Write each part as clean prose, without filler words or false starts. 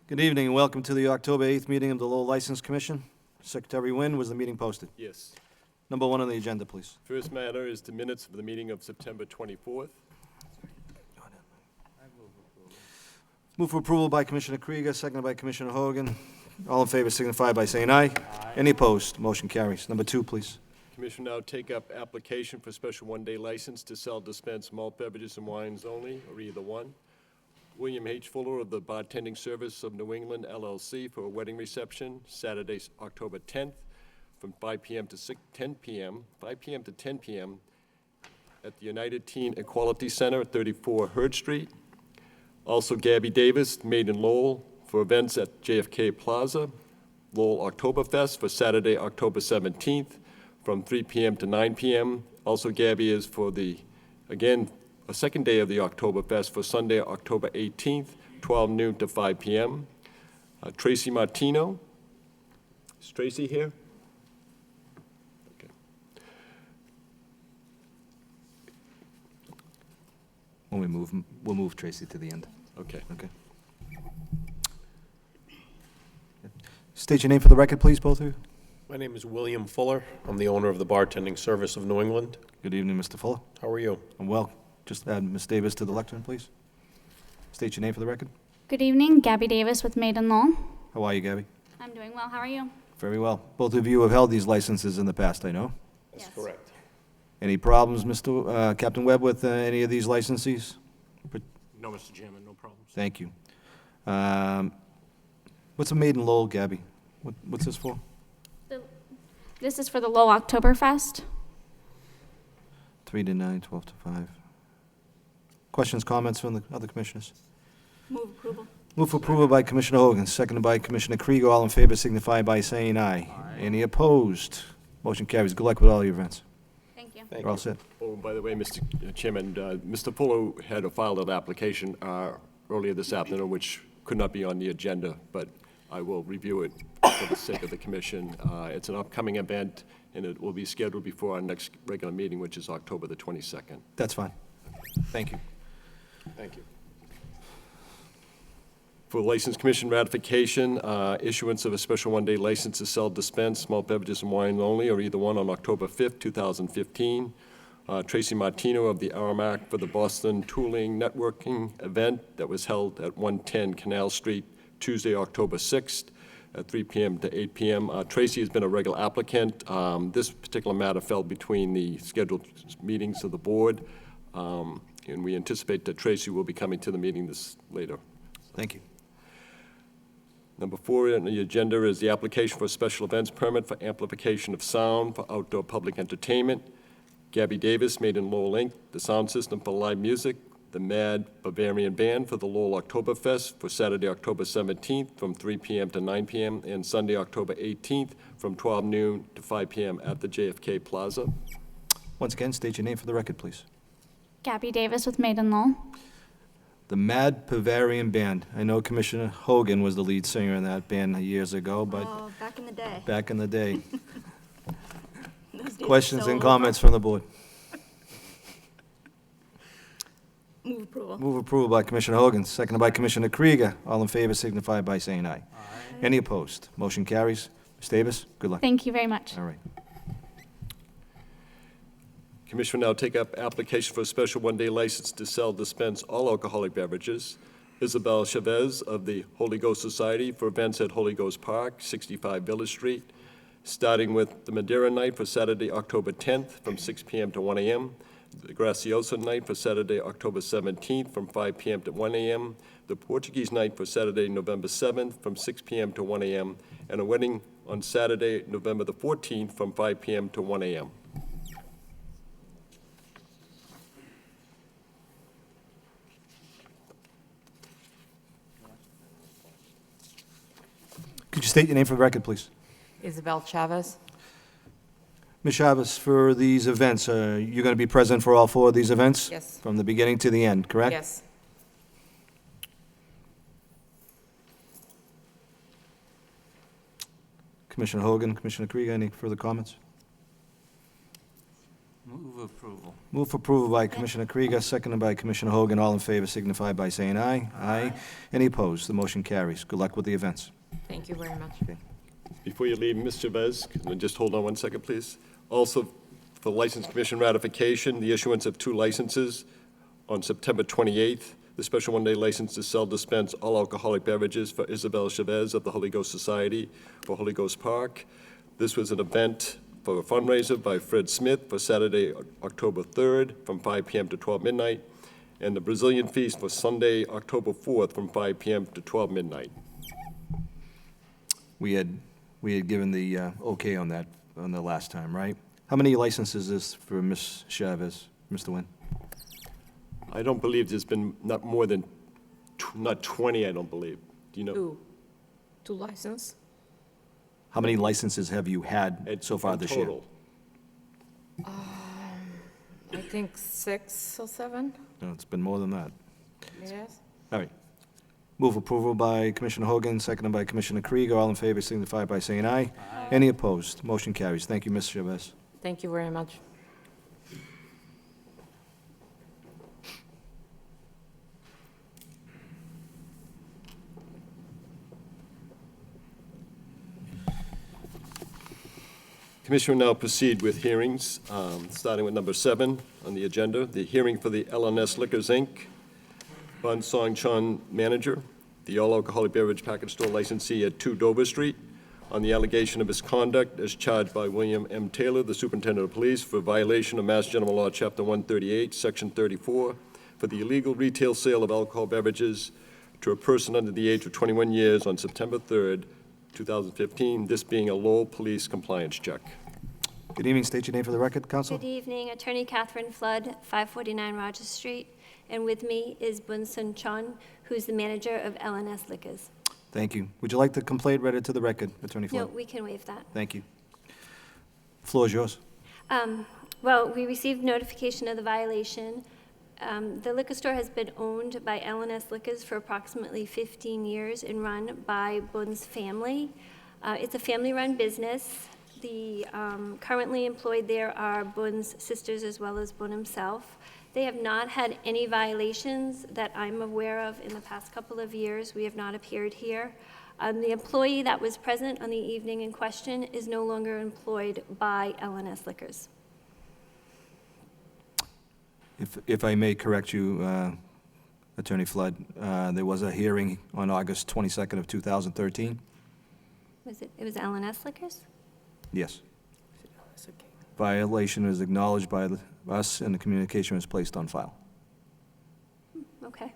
Good evening and welcome to the October 8th meeting of the Lowell License Commission. Secretary Wynn, was the meeting posted? Yes. Number 1 on the agenda, please. First matter is the minutes of the meeting of September 24th. Move for approval by Commissioner Krieger, seconded by Commissioner Hogan. All in favor signify by saying aye. Aye. Any opposed? Motion carries. Number 2, please. Commission now take up application for special one-day license to sell, dispense malt beverages and wines only, or either one. William H. Fuller of the Bartending Service of New England, LLC, for a wedding reception, Saturday, October 10th, from 5 p.m. to 10 p.m., 5 p.m. to 10 p.m. at the United Teen Equality Center, 34 Hurd Street. Also, Gabby Davis, made in Lowell, for events at JFK Plaza. Lowell Oktoberfest for Saturday, October 17th, from 3 p.m. to 9 p.m. Also, Gabby is for the, again, a second day of the Oktoberfest for Sunday, October 18th, 12 noon to 5 p.m. Tracy Martino. Is Tracy here? Okay. When we'll move Tracy to the end. Okay. Okay. State your name for the record, please, both of you. My name is William Fuller. I'm the owner of the Bartending Service of New England. Good evening, Mr. Fuller. How are you? And well, just add Ms. Davis to the lectern, please. State your name for the record. Good evening, Gabby Davis with Maiden Lowell. How are you, Gabby? I'm doing well. How are you? Very well. Both of you have held these licenses in the past, I know. That's Yes. correct. Any problems, Captain Webb, with any of these licensees? No, Mr. Chairman, no problems. Thank you. What's a Maiden Lowell, Gabby? What's this for? This is for the Lowell Oktoberfest. 3 to 9, 12 to 5. Questions, comments from the other commissioners? Move approval. Move for approval by Commissioner Hogan, seconded by Commissioner Krieger. All in favor signify by saying aye. Aye. Any opposed? Motion carries. Good luck with all your events. Thank you. Thank You're all you. set. Oh, by the way, Mr. Chairman, Mr. Fuller had filed an application earlier this afternoon, which could not be on the agenda, but I will review it for the sake of the commission. It's an upcoming event, and it will be scheduled before our next regular meeting, which is October the 22nd. That's fine. Thank you. Thank you. For License Commission ratification, issuance of a special one-day license to sell, dispense malt beverages and wine only, or either one, on October 5th, 2015. Tracy Martino of the Aramac for the Boston Tooling Networking event that was held at 110 Canal Street, Tuesday, October 6th, at 3 p.m. to 8 p.m. Tracy has been a regular applicant. This particular matter fell between the scheduled meetings of the board, and we anticipate that Tracy will be coming to the meeting this later. Thank you. Number 4 on the agenda is the application for a special events permit for amplification of sound for outdoor public entertainment. Gabby Davis, made in Lowell, Inc., the sound system for live music, the Mad Bavarian Band for the Lowell Oktoberfest for Saturday, October 17th from 3 p.m. to 9 p.m. and Sunday, October 18th from 12 noon to 5 p.m. at the JFK Plaza. Once again, state your name for the record, please. Gabby Davis with Maiden Lowell. The Mad Bavarian Band. I know Commissioner Hogan was the lead singer in that band years ago, but Oh, back in the day. back in the day. Those days are Questions so and over. comments from the board? Move approval. Move approval by Commissioner Hogan, seconded by Commissioner Krieger. All in favor signify by saying aye. Aye. Any opposed? Motion carries. Ms. Davis, good luck. Thank you very much. All right. Commission will now take up application for a special one-day license to sell, dispense all alcoholic beverages. Isabel Chavez of the Holy Ghost Society for events at Holy Ghost Park, 65 Village Street, starting with the Madeira Night for Saturday, October 10th from 6 p.m. to 1 a.m., the Graciosa Night for Saturday, October 17th from 5 p.m. to 1 a.m., the Portuguese Night for Saturday, November 7th from 6 p.m. to 1 a.m., and a wedding on Saturday, November the 14th from 5 p.m. to 1 a.m. Could you state your name for the record, please? Isabel Chavez. Ms. Chavez, for these events, you're going to be present for all 4 of these events? Yes. From the beginning to the end, correct? Yes. Commissioner Hogan, Commissioner Krieger, any further comments? Move approval. Move for approval by Commissioner Krieger, seconded by Commissioner Hogan. All in favor signify by saying aye. Aye. Any opposed? The motion carries. Good luck with the events. Thank you very much. Before you leave, Ms. Chavez, can you just hold on one second, please? Also, for License Commission ratification, the issuance of 2 licenses on September 28th, the special one-day license to sell, dispense all alcoholic beverages for Isabel Chavez of the Holy Ghost Society for Holy Ghost Park. This was an event for a fundraiser by Fred Smith for Saturday, October 3rd, from 5 p.m. to 12 midnight, and the Brazilian feast for Sunday, October 4th, from 5 p.m. to 12 midnight. We had given the okay on that on the last time, right? How many licenses is this for Ms. Chavez, Mr. Nguyen? I don't believe there's been not more than, not 20, I don't believe. Do you know? Two license? How many licenses have you had so far in this year? total? I think 6 or 7. No, it's been more than that. Yes. All right. Move approval by Commissioner Hogan, seconded by Commissioner Krieger. All in favor signify by saying aye. Any opposed? Motion carries. Thank you, Ms. Chavez. Thank you very much. Commission will now proceed with hearings, starting with number 7 on the agenda, the hearing for the LNS Liquors, Inc., Bun Song Chun manager, the all-alcoholic beverage package store licensee at 2 Dover Street, on the allegation of misconduct as charged by William M. Taylor, the superintendent of police, for violation of Mass General Law, Chapter 138, Section 34, for the illegal retail sale of alcohol beverages to a person under the age of 21 years on September 3rd, 2015, this being a Lowell police compliance check. Good evening. State your name for the record, counsel. Good evening, Attorney Catherine Flood, 549 Rogers Street, and with me is Bunsun Chun, who's the manager of LNS Liquors. Thank you. Would you like the complaint read to the record, Attorney No, Flood? we can waive that. Thank you. Floor is yours. Well, we received notification of the violation. The liquor store has been owned by LNS Liquors for approximately 15 years and run by Bun's family. It's a family-run business. The currently employed there are Bun's sisters as well as Bun himself. They have not had any violations that I'm aware of in the past couple of years. We have not appeared here. The employee that was present on the evening in question is no longer employed by LNS Liquors. If I may correct you, Attorney Flood, there was a hearing on August 22nd of 2013. It was LNS Liquors? Yes. Violation is acknowledged by us, and the communication was placed on file. Okay,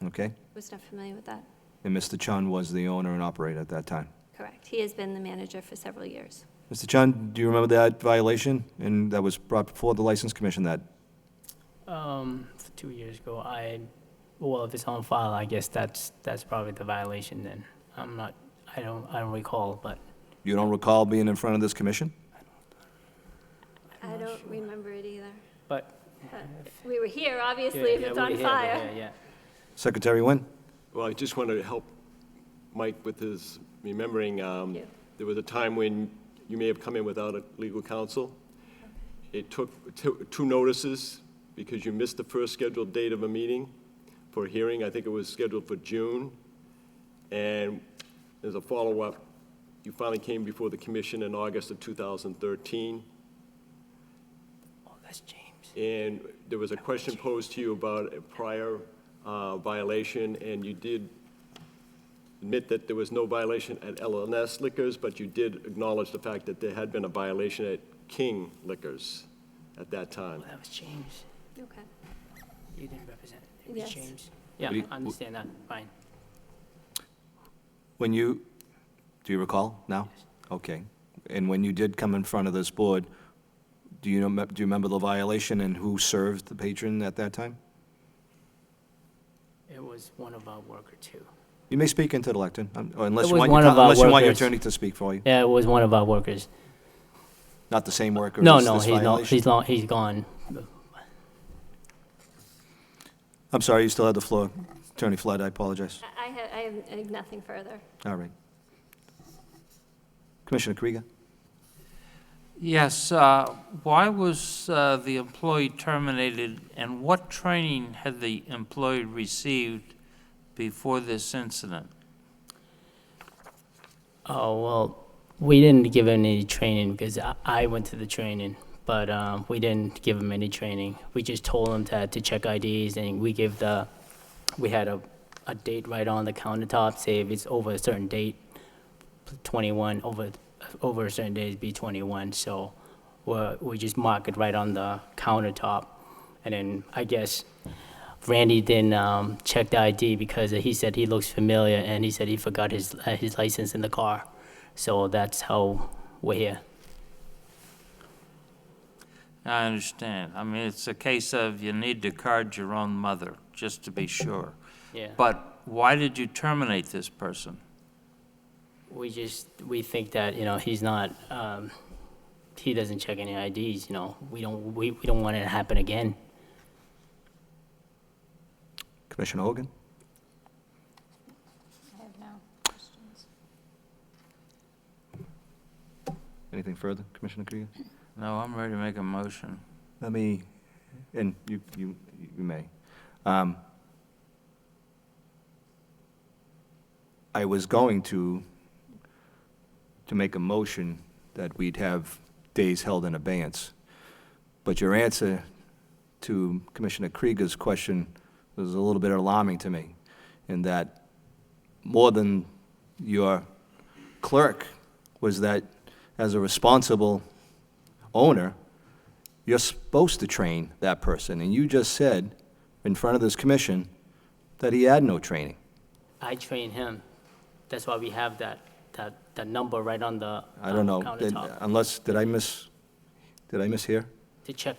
Okay? was not familiar with that. And Mr. Chun was the owner and operator at that time. Correct. He has been the manager for several years. Mr. Chun, do you remember that violation? And that was brought before the License Commission that, 2 years ago, well, if it's on file, I guess that's probably the violation then. I don't recall, but you don't recall being in front of this commission? I don't remember it either. but We were here, obviously, if yeah, it's we on were here, fire. yeah. Secretary Nguyen? Well, I just wanted to help Mike with his remembering. Yeah. There was a time when you may have come in without a legal counsel. It took 2 notices because you missed the first scheduled date of a meeting for a hearing. I think it was scheduled for June. And as a follow-up, you finally came before the commission in August of 2013. Oh, that's James. And there was a question posed to you about a prior violation, and you did admit that there was no violation at LNS Liquors, but you did acknowledge the fact that there had been a violation at King Liquors at that time. Oh, that was James. Okay. You didn't represent it. It was Yes. James. Yeah, What do you- I understand that. Fine. When you, do you recall now? Okay. And when you did come in front of this board, do you remember the violation and who served the patron at that time? It was one of our workers, too. You may speak into the lectern, unless It you was want one of our unless you want your workers. attorney to speak for you. Yeah, it was one of our workers. Not the same worker No, as no, this he's not. violation? He's gone. I'm sorry, you still have the floor. Attorney Flood, I apologize. I have nothing further. All right. Commissioner Krieger? Yes, why was the employee terminated, and what training had the employee received before this incident? Oh, well, we didn't give him any training because I went to the training, but we didn't give him any training. We just told him to check IDs, and we had a date right on the countertop, say if it's over a certain date, 21, over a certain date, it'd be 21, so we just mark it right on the countertop. And then I guess Randy didn't check the ID because he said he looks familiar, and he said he forgot his license in the car. So that's how we're here. I understand. I mean, it's a case of you need to card your own mother, just to be sure. Yeah. But why did you terminate this person? We think that, he's not, he doesn't check any IDs, we don't want it to happen again. Commissioner Hogan? I have no questions. Anything further, Commissioner Krieger? No, I'm ready to make a motion. Let me, and you may. I was going to make a motion that we'd have days held in abeyance, but your answer to Commissioner Krieger's question was a little bit alarming to me, in that more than your clerk was that as a responsible owner, you're supposed to train that person, and you just said in front of this commission that he had no training. I train him. That's why we have that number right on the I don't know, countertop unless, did I mishear? to check.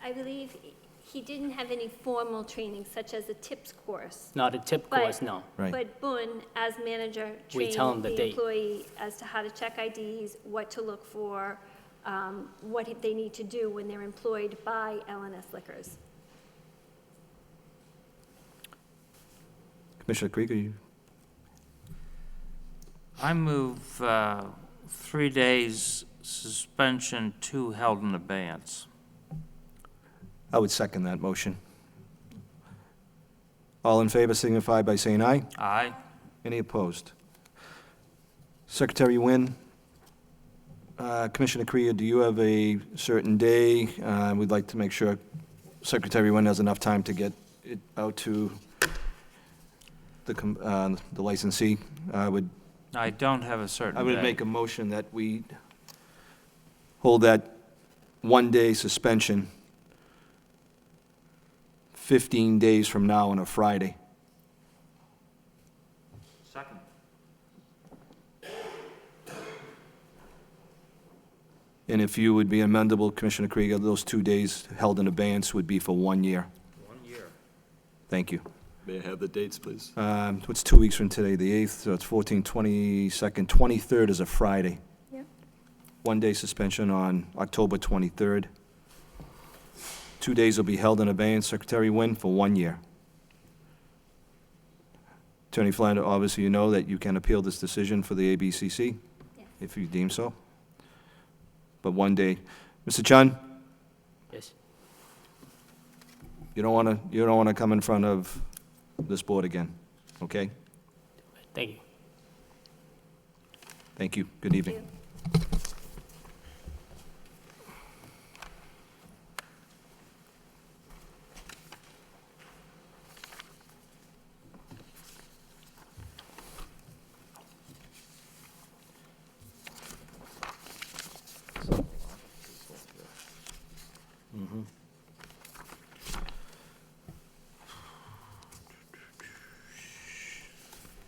I believe he didn't have any formal training, such as a tips course. Not a tip But- course, no. Right. But Boone, as manager, We tell him trained the the date. employee as to how to check IDs, what to look for, what they need to do when they're employed by LNS Liquors. Commissioner Krieger, you? I move 3 days suspension, 2 held in abeyance. I would second that motion. All in favor signify by saying aye. Aye. Any opposed? Secretary Wynn, Commissioner Krieger, do you have a certain day? We'd like to make sure Secretary Wynn has enough time to get it out to the licensee. I don't have a certain I would day. make a motion that we hold that one-day suspension 15 days from now on a Friday. Second. And if you would be amendable, Commissioner Krieger, those 2 days held in abeyance would be for 1 year. 1 year. Thank you. May I have the dates, please? What's 2 weeks from today, the 8th, so it's 14th, 22nd, 23rd is a Friday. Yep. 1-day suspension on October 23rd. 2 days will be held in abeyance, Secretary Wynn, for 1 year. Attorney Flanders, obviously you know that you can appeal this decision for the ABCC, Yes. if you deem so. But 1 day. Mr. Chun, Yes. you don't want to come in front of this board again, okay? Thank you. Thank you. Good evening. Thank you.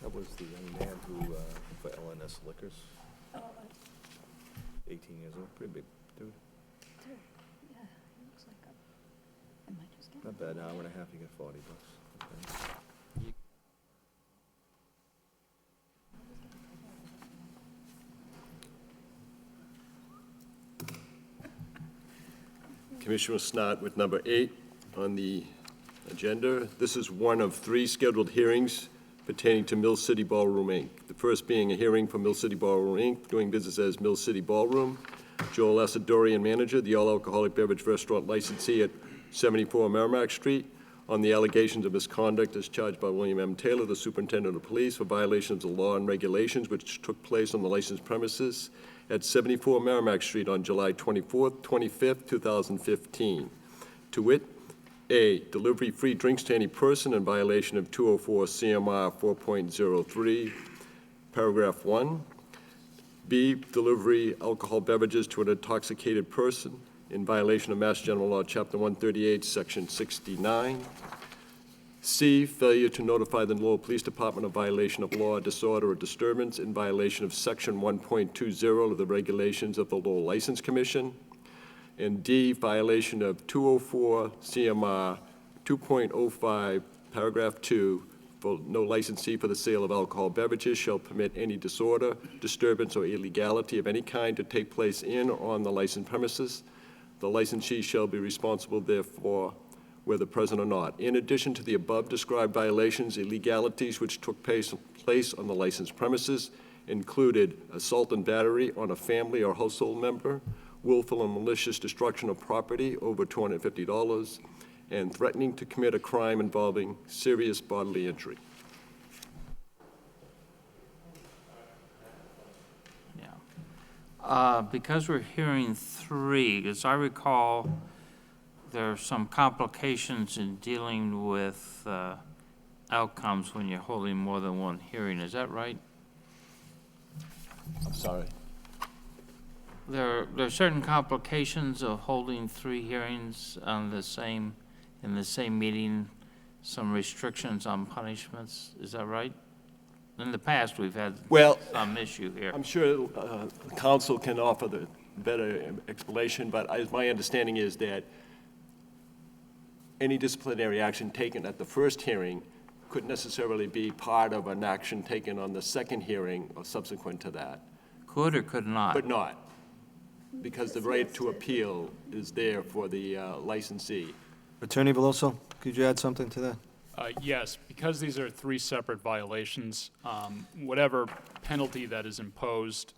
That was the young man who, for LNS Liquors, 18 years old, pretty big dude. Yeah, it looks like I might just get Not bad, an hour and a half, you get $40. Okay. Commissioner Snott with number 8 on the agenda. This is one of 3 scheduled hearings pertaining to Mill City Ballroom, Inc. The first being a hearing for Mill City Ballroom, Inc., doing business as Mill City Ballroom, Joel Asadorian, manager, the all-alcoholic beverage restaurant licensee at 74 Merrimack Street, on the allegations of misconduct as charged by William M. Taylor, the superintendent of police, for violations of law and regulations which took place on the licensed premises at 74 Merrimack Street on July 24th, 25th, 2015. To wit, A, delivery free drinks to any person in violation of 204 CMR 4.03, paragraph 1. B, delivery alcohol beverages to an intoxicated person in violation of Mass General Law, Chapter 138, Section 69. C, failure to notify the Lowell Police Department of violation of law, disorder, or disturbance in violation of Section 1.20 of the regulations of the Lowell License Commission. And D, violation of 204 CMR 2.05, paragraph 2, for no licensee for the sale of alcohol beverages shall permit any disorder, disturbance, or illegality of any kind to take place in or on the licensed premises. The licensee shall be responsible therefore, whether present or not. In addition to the above described violations, illegalities which took place on the licensed premises included assault and battery on a family or household member, willful and malicious destruction of property over $250, and threatening to commit a crime involving serious bodily injury. Because we're hearing three, as I recall, there are some complications in dealing with outcomes when you're holding more than one hearing. Is that right? I'm sorry. There are certain complications of holding three hearings on in the same meeting, some restrictions on punishments. Is that right? In the past, we've had some issue here. I'm sure counsel can offer the better explanation, but my understanding is that any disciplinary action taken at the first hearing couldn't necessarily be part of an action taken on the second hearing or subsequent to that. Could or could not? But not, because the right to appeal is there for the licensee. Attorney Veloso, could you add something to that? Yes, because these are three separate violations, whatever penalty that is imposed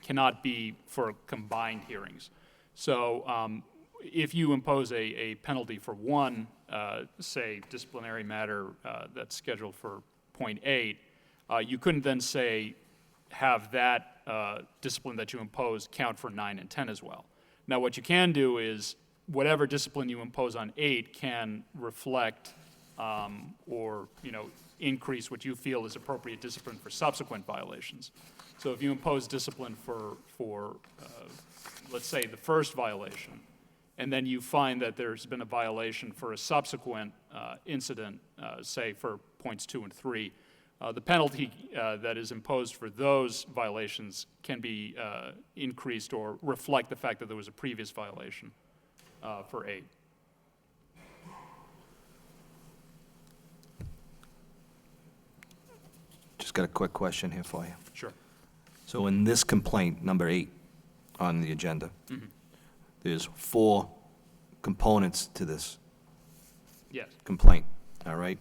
cannot be for combined hearings. So if you impose a penalty for one, say, disciplinary matter that's scheduled for point 8, you couldn't then say, have that discipline that you impose count for 9 and 10 as well. Now, what you can do is whatever discipline you impose on 8 can reflect or increase what you feel is appropriate discipline for subsequent violations. So if you impose discipline for let's say, the first violation, and then you find that there's been a violation for a subsequent incident, say for points 2 and 3, the penalty that is imposed for those violations can be increased or reflect the fact that there was a previous violation for 8. Just got a quick question here for you. Sure. So in this complaint, number 8 on the agenda, there's 4 components to this Yes. complaint, all right?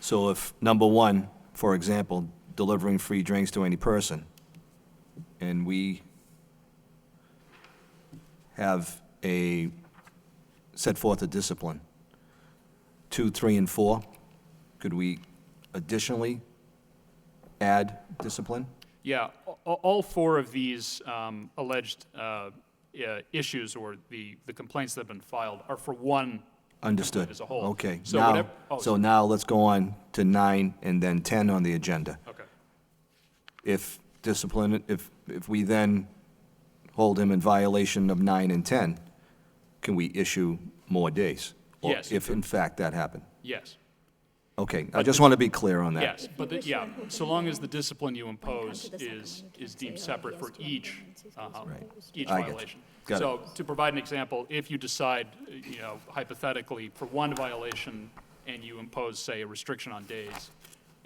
So if number 1, for example, delivering free drinks to any person, and we have set forth a discipline, 2, 3, and 4, could we additionally add discipline? Yeah, all 4 of these alleged issues or the complaints that have been filed are for one Understood. as a whole. Okay. So Now, whatever- oh, so now let's go on to 9 and then 10 on the agenda. Okay. If discipline, if we then hold him in violation of 9 and 10, can we issue more days? Or Yes. if in fact that happened? Yes. Okay, I just want to be clear on that. Yes, but so long as the discipline you impose is deemed separate for each each I get you. violation. Got it. So to provide an example, if you decide, hypothetically, for one violation and you impose, say, a restriction on days,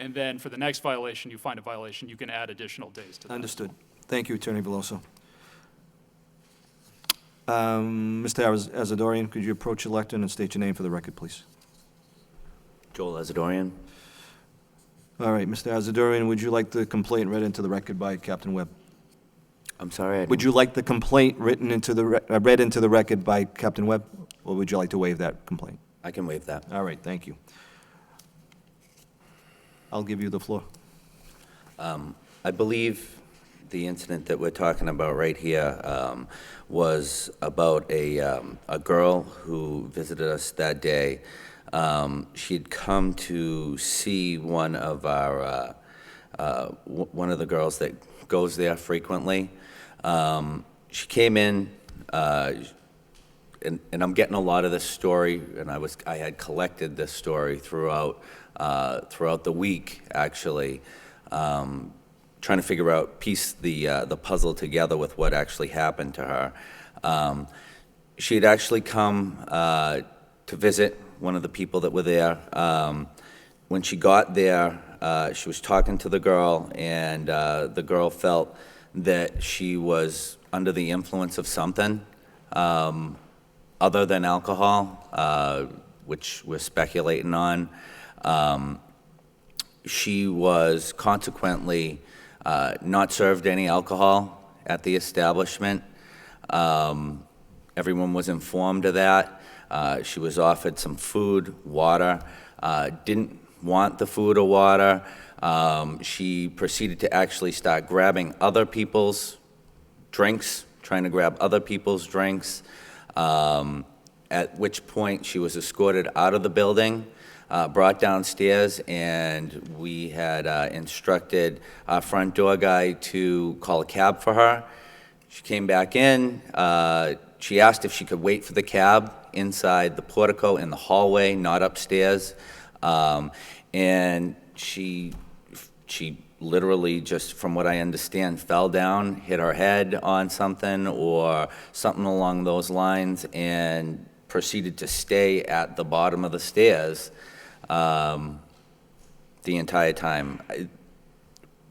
and then for the next violation you find a violation, you can add additional days to that. Understood. Thank you, Attorney Veloso. Mr. Azadorian, could you approach the lectern and state your name for the record, please? Joel Azadorian. All right, Mr. Azadorian, would you like the complaint read into the record by Captain Webb? I'm sorry, Would you like the complaint written into the, read into the record by Captain Webb? Or would you like to waive that complaint? I can waive that. All right, thank you. I'll give you the floor. I believe the incident that we're talking about right here was about a girl who visited us that day. She'd come to see one of our, one of the girls that goes there frequently. She came in, and I'm getting a lot of this story, and I had collected this story throughout the week, actually, trying to figure out, piece the puzzle together with what actually happened to her. She had actually come to visit one of the people that were there. When she got there, she was talking to the girl, and the girl felt that she was under the influence of something other than alcohol, which we're speculating on. She was consequently not served any alcohol at the establishment. Everyone was informed of that. She was offered some food, water, didn't want the food or water. She proceeded to actually start grabbing other people's drinks, trying to grab other people's drinks, at which point she was escorted out of the building, brought downstairs, and we had instructed our front door guy to call a cab for her. She came back in. She asked if she could wait for the cab inside the portico in the hallway, not upstairs. And she literally, just from what I understand, fell down, hit her head on something or something along those lines, and proceeded to stay at the bottom of the stairs the entire time.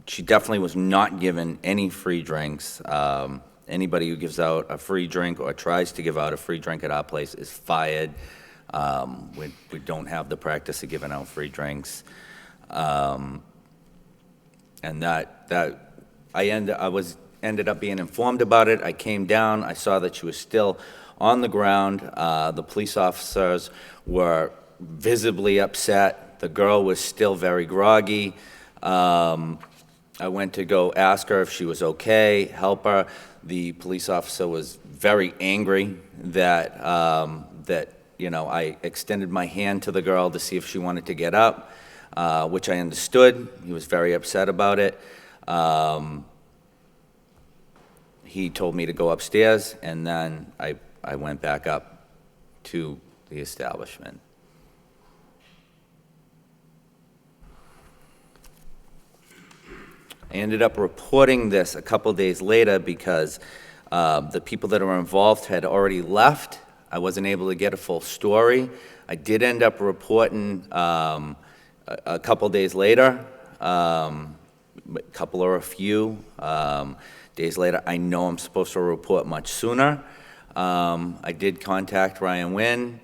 She definitely was not given any free drinks. Anybody who gives out a free drink or tries to give out a free drink at our place is fired. We don't have the practice of giving out free drinks. And I ended up being informed about it. I came down, I saw that she was still on the ground. The police officers were visibly upset. The girl was still very groggy. I went to go ask her if she was okay, help her. The police officer was very angry that I extended my hand to the girl to see if she wanted to get up, which I understood. He was very upset about it. He told me to go upstairs, and then I went back up to the establishment. I ended up reporting this a couple days later because the people that were involved had already left. I wasn't able to get a full story. I did end up reporting a couple days later, a couple or a few days later. I know I'm supposed to report much sooner. I did contact Ryan Wynn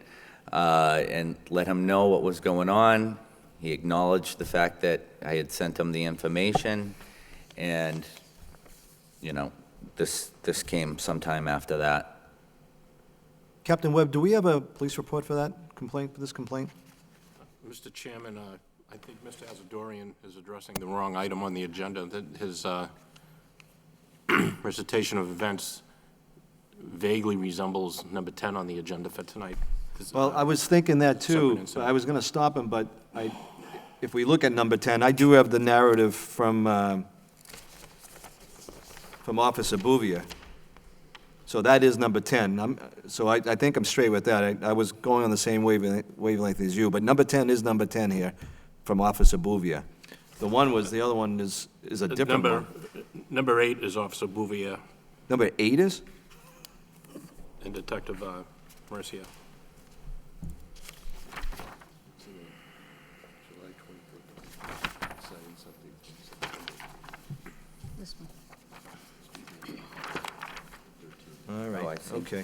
and let him know what was going on. He acknowledged the fact that I had sent him the information, and, this came sometime after that. Captain Webb, do we have a police report for that complaint, for this complaint? Mr. Chairman, I think Mr. Azadorian is addressing the wrong item on the agenda. That his recitation of events vaguely resembles number 10 on the agenda for tonight. Well, I was thinking that too. incident. I was going to stop him, but if we look at number 10, I do have the narrative from Officer Bouvier. So that is number 10. So I think I'm straight with that. I was going on the same wavelength as you, but number 10 is number 10 here from Officer Bouvier. The other one is a different one. Number 8 is Officer Bouvier Number 8 is? and Detective Mercia. This one. All Oh, I right, see. okay.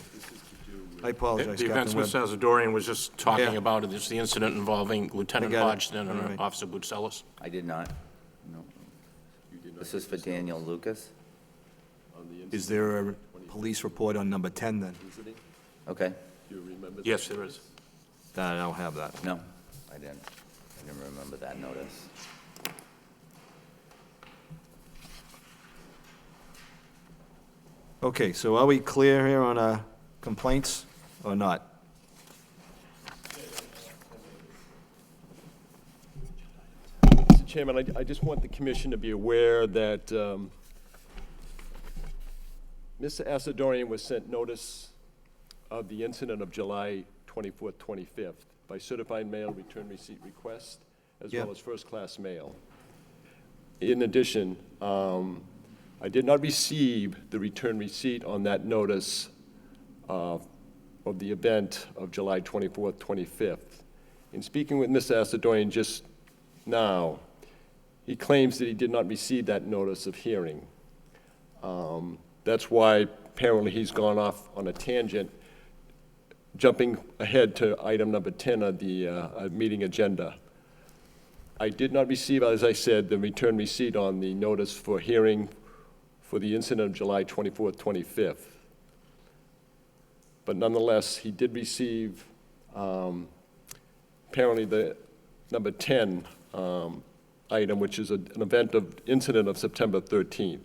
I apologize, The events Captain Webb. Mr. Azadorian was just talking Yeah. about is the incident involving Lieutenant I got it. Hodgson All right. and Officer Boutsellis. I did not. No. This is for Daniel Lucas. On the Is there a police report on number 10 then? Okay, Do you remember? Yes, there is. I don't have that. no, I didn't remember that notice. Okay, so are we clear here on complaints or not? Mr. Chairman, I just want the commission to be aware that Mr. Asadorian was sent notice of the incident of July 24th, 25th by certified mail return receipt request, as well Yeah. as first-class mail. In addition, I did not receive the return receipt on that notice of the event of July 24th, 25th. In speaking with Mr. Asadorian just now, he claims that he did not receive that notice of hearing. That's why apparently he's gone off on a tangent, jumping ahead to item number 10 of the meeting agenda. I did not receive, as I said, the return receipt on the notice for hearing for the incident of July 24th, 25th. But nonetheless, he did receive, apparently, the number 10 item, which is an event of incident of September 13th.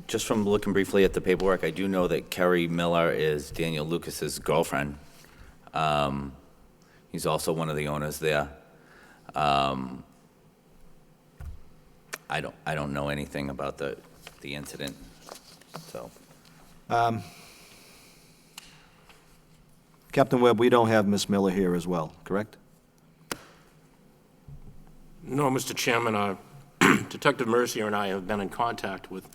Just from looking briefly at the paperwork, I do know that Kerry Miller is Daniel Lucas's girlfriend. He's also one of the owners there. I don't know anything about the incident, so. Captain Webb, we don't have Miss Miller here as well, correct? No, Mr. Chairman, Detective Mercier and I have been in contact with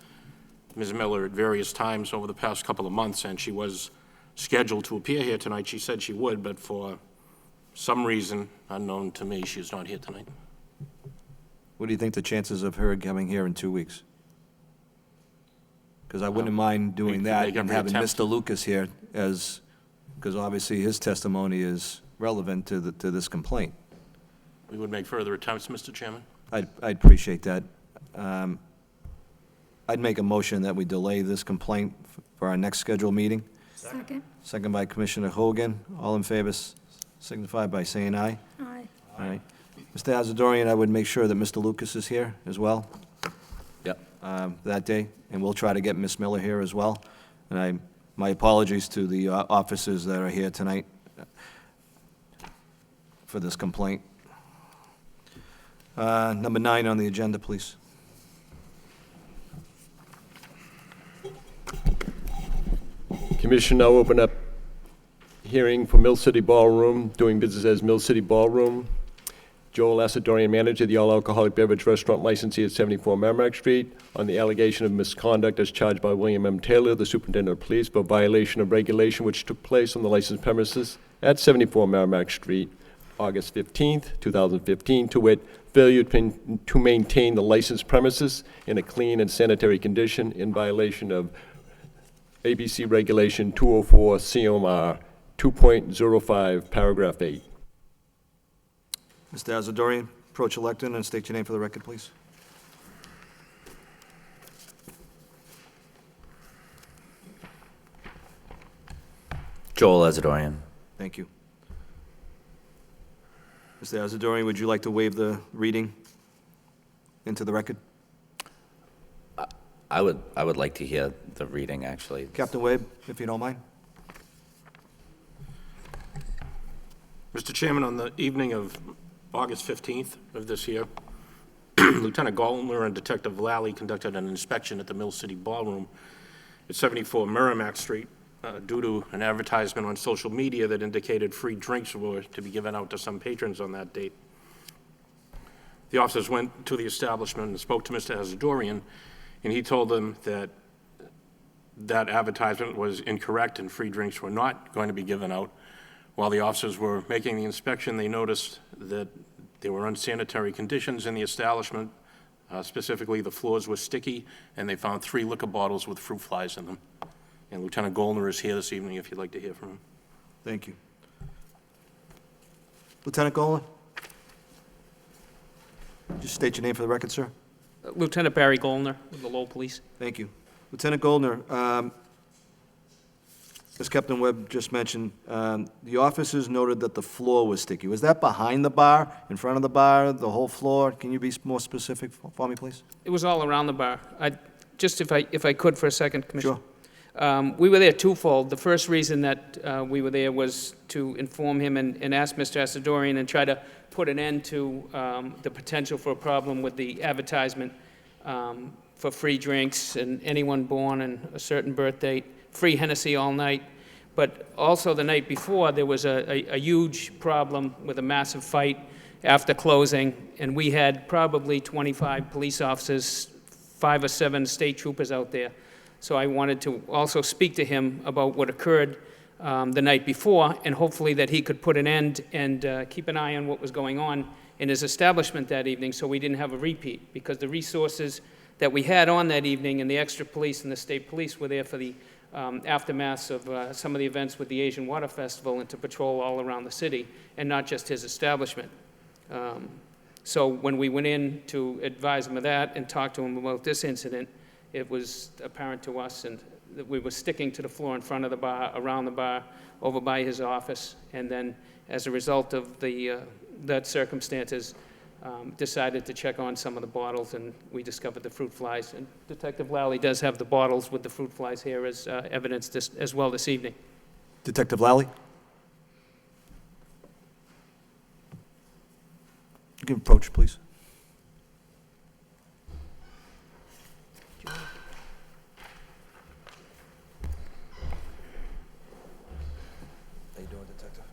Ms. Miller at various times over the past couple of months, and she was scheduled to appear here tonight. She said she would, but for some reason unknown to me, she is not here tonight. What do you think the chances of her coming here in 2 weeks? Because I wouldn't mind doing could that make and every having attempt. Mr. Lucas here as, because obviously his testimony is relevant to this complaint. We would make further attempts, Mr. Chairman. I'd appreciate that. I'd make a motion that we delay this complaint for our next scheduled meeting. Second? Second by Commissioner Hogan. All in favor, signify by saying aye. Aye. All right. Mr. Asadorian, I would make sure that Mr. Lucas is here as well Yep. that day, and we'll try to get Ms. Miller here as well. And my apologies to the officers that are here tonight for this complaint. Number 9 on the agenda, please. Commission now open up hearing for Mill City Ballroom, doing business as Mill City Ballroom. Joel Asadorian, manager of the all-alcoholic beverage restaurant licensee at 74 Merrimack Street, on the allegation of misconduct as charged by William M. Taylor, the superintendent of police, for violation of regulation which took place on the licensed premises at 74 Merrimack Street, August 15th, 2015, to wit, failure to maintain the licensed premises in a clean and sanitary condition in violation of ABC Regulation 204 CMR 2.05, Paragraph 8. Mr. Asadorian, approach the lectern and state your name for the record, please. Joel Asadorian. Thank you. Mr. Asadorian, would you like to waive the reading into the record? I would like to hear the reading, actually. Captain Webb, if you don't mind. Mr. Chairman, on the evening of August 15th of this year, Lieutenant Goldner and Detective Lally conducted an inspection at the Mill City Ballroom at 74 Merrimack Street due to an advertisement on social media that indicated free drinks were to be given out to some patrons on that date. The officers went to the establishment and spoke to Mr. Asadorian, and he told them that that advertisement was incorrect and free drinks were not going to be given out. While the officers were making the inspection, they noticed that there were unsanitary conditions in the establishment. Specifically, the floors were sticky, and they found 3 liquor bottles with fruit flies in them. And Lieutenant Goldner is here this evening if you'd like to hear from him. Thank you. Lieutenant Golan? Just state your name for the record, sir. Lieutenant Barry Goldner with the Lowell Police. Thank you. Lieutenant Goldner, as Captain Webb just mentioned, the officers noted that the floor was sticky. Was that behind the bar, in front of the bar, the whole floor? Can you be more specific for me, please? It was all around the bar. Just if I could for a second, Commissioner. Sure. We were there twofold. The first reason that we were there was to inform him and ask Mr. Asadorian and try to put an end to the potential for a problem with the advertisement for free drinks and anyone born on a certain birth date, free Hennessy all night. But also the night before, there was a huge problem with a massive fight after closing, and we had probably 25 police officers, 5 or 7 state troopers out there. So I wanted to also speak to him about what occurred the night before, and hopefully that he could put an end and keep an eye on what was going on in his establishment that evening so we didn't have a repeat, because the resources that we had on that evening and the extra police and the state police were there for the aftermaths of some of the events with the Asian Water Festival and to patrol all around the city, and not just his establishment. So when we went in to advise him of that and talk to him about this incident, it was apparent to us and that we were sticking to the floor in front of the bar, around the bar, over by his office, and then as a result of that circumstances, decided to check on some of the bottles, and we discovered the fruit flies. And Detective Lally does have the bottles with the fruit flies here as evidence as well this evening. Detective Lally? You can approach, please. How you doing, Detective?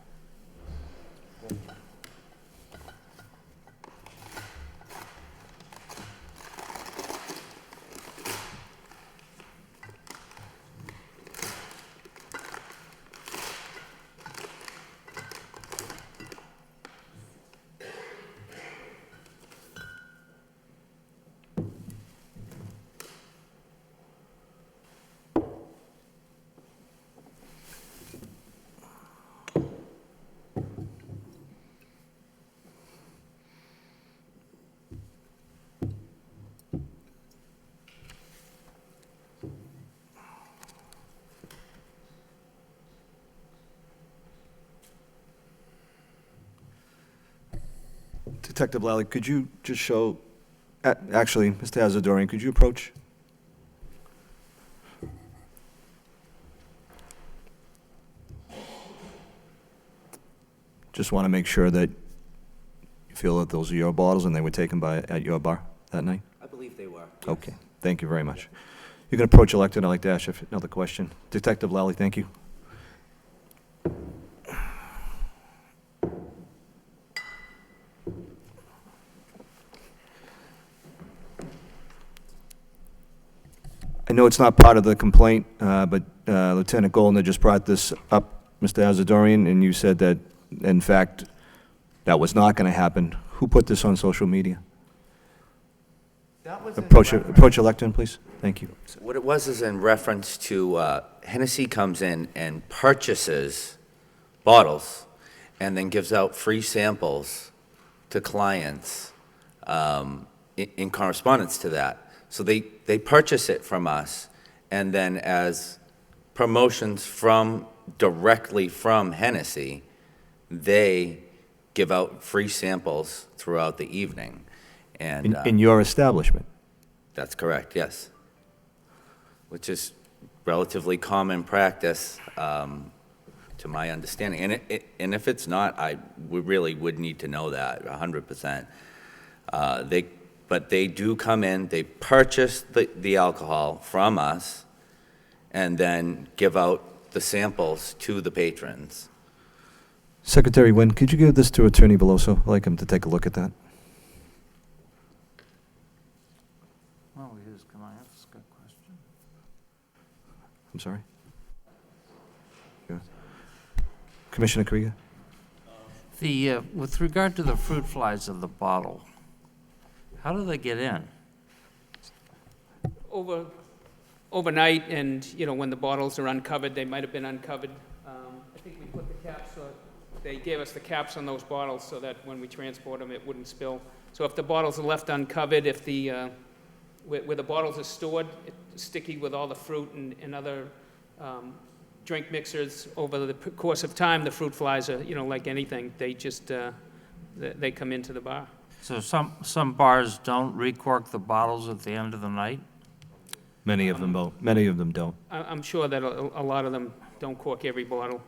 Detective Lally, could you just show, actually, Mr. Asadorian, could you approach? Just want to make sure that you feel that those are your bottles and they were taken at your bar that night? I believe they were. Okay, thank you very much. You can approach elected. I'd like to ask you another question. Detective Lally, thank you. I know it's not part of the complaint, but Lieutenant Goldner just brought this up, Mr. Asadorian, and you said that, in fact, that was not going to happen. Who put this on social media? That was Approach elected, please. Thank you. What it was is in reference to Hennessy comes in and purchases bottles and then gives out free samples to clients in correspondence to that. So they purchase it from us, and then as promotions directly from Hennessy, they give out free samples throughout the evening. And In your establishment? that's correct, yes. Which is relatively common practice, to my understanding. And if it's not, we really would need to know that 100%. But they do come in, they purchase the alcohol from us, and then give out the samples to the patrons. Secretary Wynn, could you give this to Attorney Veloso? I'd like him to take a look at that. Well, can I ask a question? I'm sorry? Yeah. Commissioner Krieger? With regard to the fruit flies of the bottle, how do they get in? Overnight, and, when the bottles are uncovered, they might have been uncovered. I think we put the caps, they gave us the caps on those bottles so that when we transport them, it wouldn't spill. So if the bottles are left uncovered, if the where the bottles are stored, it's sticky with all the fruit and other drink mixers. Over the course of time, the fruit flies are, like anything, they just, they come into the bar. So some bars don't recork the bottles at the end of the night? Many of them don't. Many of them don't. I'm sure that a lot of them don't cork every bottle.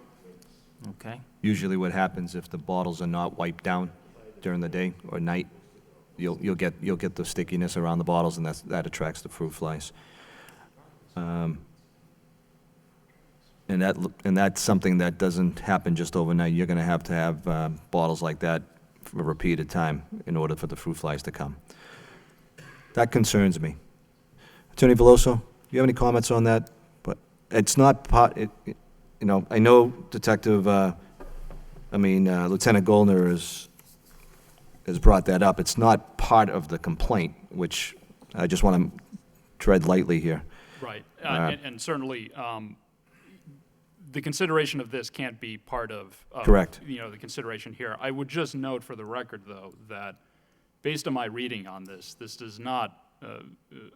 Okay. Usually what happens if the bottles are not wiped down during the day or night, you'll get the stickiness around the bottles, and that attracts the fruit flies. And that's something that doesn't happen just overnight. You're going to have bottles like that for a repeated time in order for the fruit flies to come. That concerns me. Attorney Veloso, do you have any comments on that? But it's not part. I know Lieutenant Goldner has brought that up. It's not part of the complaint, which I just want to tread lightly here. Right, and certainly, the consideration of this can't be part of Correct. The consideration here. I would just note for the record, though, that based on my reading on this does not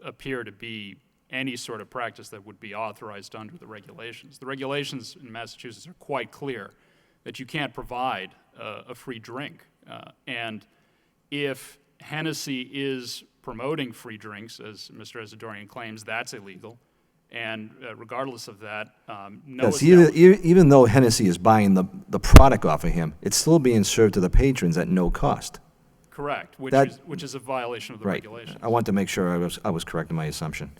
appear to be any sort of practice that would be authorized under the regulations. The regulations in Massachusetts are quite clear that you can't provide a free drink. And if Hennessy is promoting free drinks, as Mr. Asadorian claims, that's illegal. And regardless of that, no. Yes, even though Hennessy is buying the product off of him, it's still being served to the patrons at no cost. Correct, which is a violation of the Right. regulations. I want to make sure I was correct in my assumption.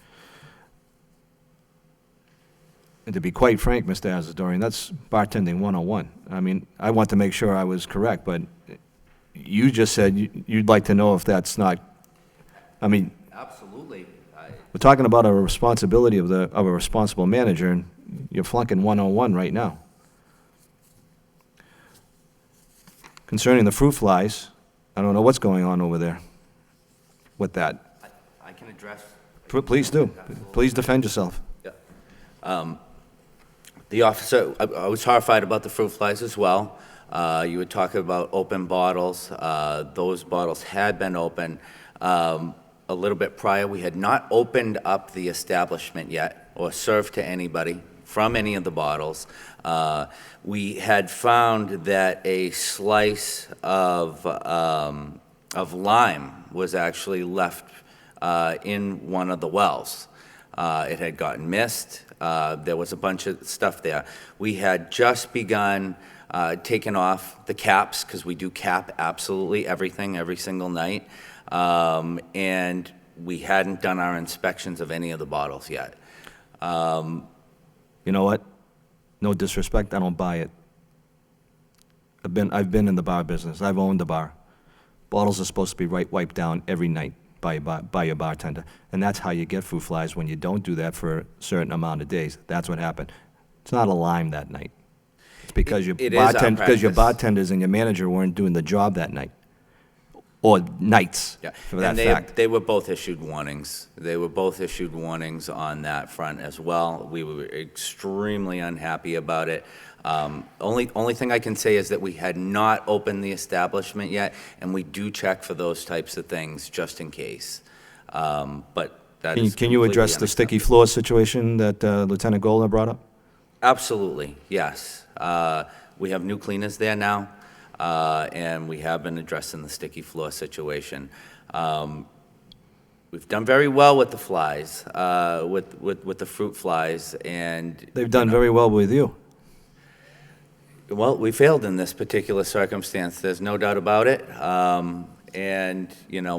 And to be quite frank, Mr. Asadorian, that's bartending 101. I mean, I want to make sure I was correct, but you just said you'd like to know if that's not, Absolutely. we're talking about a responsibility of a responsible manager, and you're flunking 101 right now. Concerning the fruit flies, I don't know what's going on over there with that. I can address. Please do. Please defend yourself. The officer, I was horrified about the fruit flies as well. You were talking about open bottles. Those bottles had been open a little bit prior. We had not opened up the establishment yet or served to anybody from any of the bottles. We had found that a slice of lime was actually left in one of the wells. It had gotten missed. There was a bunch of stuff there. We had just begun taking off the caps, because we do cap absolutely everything every single night, and we hadn't done our inspections of any of the bottles yet. You know what? No disrespect, I don't buy it. I've been in the bar business. I've owned a bar. Bottles are supposed to be wiped down every night by your bartender, and that's how you get fruit flies when you don't do that for a certain amount of days. That's what happened. It's not a lime that night. It's because your bartenders and your manager weren't doing the job that night, or nights, for that fact. They were both issued warnings. They were both issued warnings on that front as well. We were extremely unhappy about it. Only thing I can say is that we had not opened the establishment yet, and we do check for those types of things just in case. But that is Can you address the sticky floor situation that Lieutenant Goldner brought up? Absolutely, yes. We have new cleaners there now, and we have been addressing the sticky floor situation. We've done very well with the flies, with the fruit flies, and They've done very well with you. well, we failed in this particular circumstance. There's no doubt about it.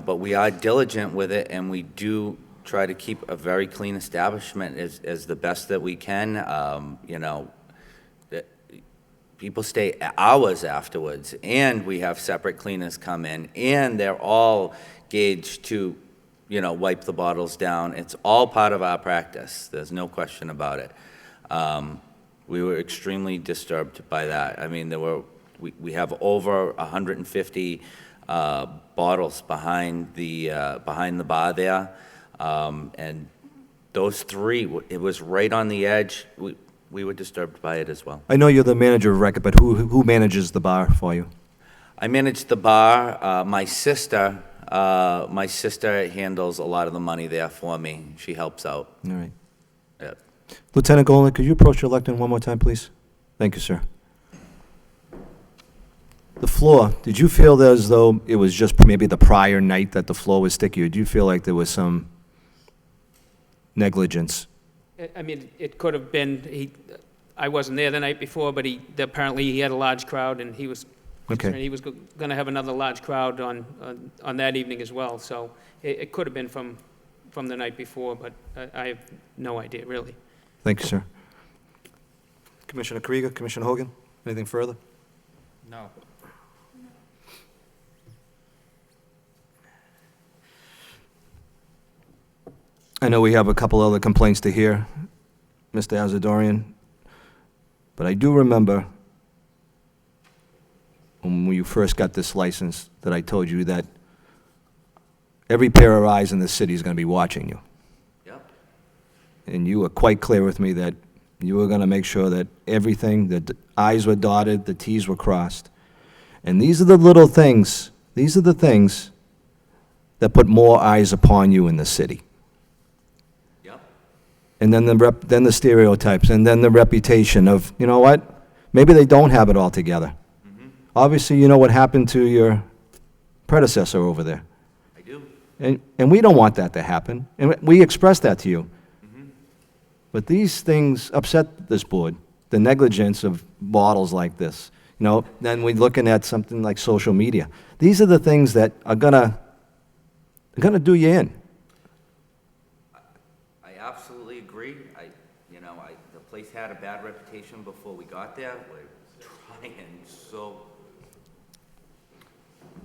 But we are diligent with it, and we do try to keep a very clean establishment as the best that we can. People stay hours afterwards, and we have separate cleaners come in, and they're all gauged to, wipe the bottles down. It's all part of our practice. There's no question about it. We were extremely disturbed by that. I mean, we have over 150 bottles behind the bar there, and those three, it was right on the edge. We were disturbed by it as well. I know you're the manager of record, but who manages the bar for you? I manage the bar. My sister My sister handles a lot of the money there for me. She helps out. All right. Yep. Lieutenant Golan, could you approach your lectern one more time, please? Thank you, sir. The floor, did you feel as though it was just maybe the prior night that the floor was sticky, or do you feel like there was some negligence? I mean, it could have been, I wasn't there the night before, but apparently he had a large crowd, and he was concerned Okay. he was going to have another large crowd on that evening as well. So it could have been from the night before, but I have no idea, really. Thank you, sir. Commissioner Krieger, Commissioner Hogan, anything further? No. I know we have a couple other complaints to hear, Mr. Azadorian, but I do remember when you first got this license that I told you that every pair of eyes in the city is going to be watching you. Yep. And you were quite clear with me that you were going to make sure that everything, that the I's were dotted, the T's were crossed. And these are the little things, these are the things that put more eyes upon you in the city. And then then the stereotypes, and then the reputation of, you know what, maybe they don't have it all together. Obviously, you know what happened to your predecessor over there. I do. And we don't want that to happen, and we expressed that to you. But these things upset this board, the negligence of bottles like this. You know, then we're looking at something like social media. These are the things that are gonna do you in. I absolutely agree. The place had a bad reputation before we got there. We're trying so.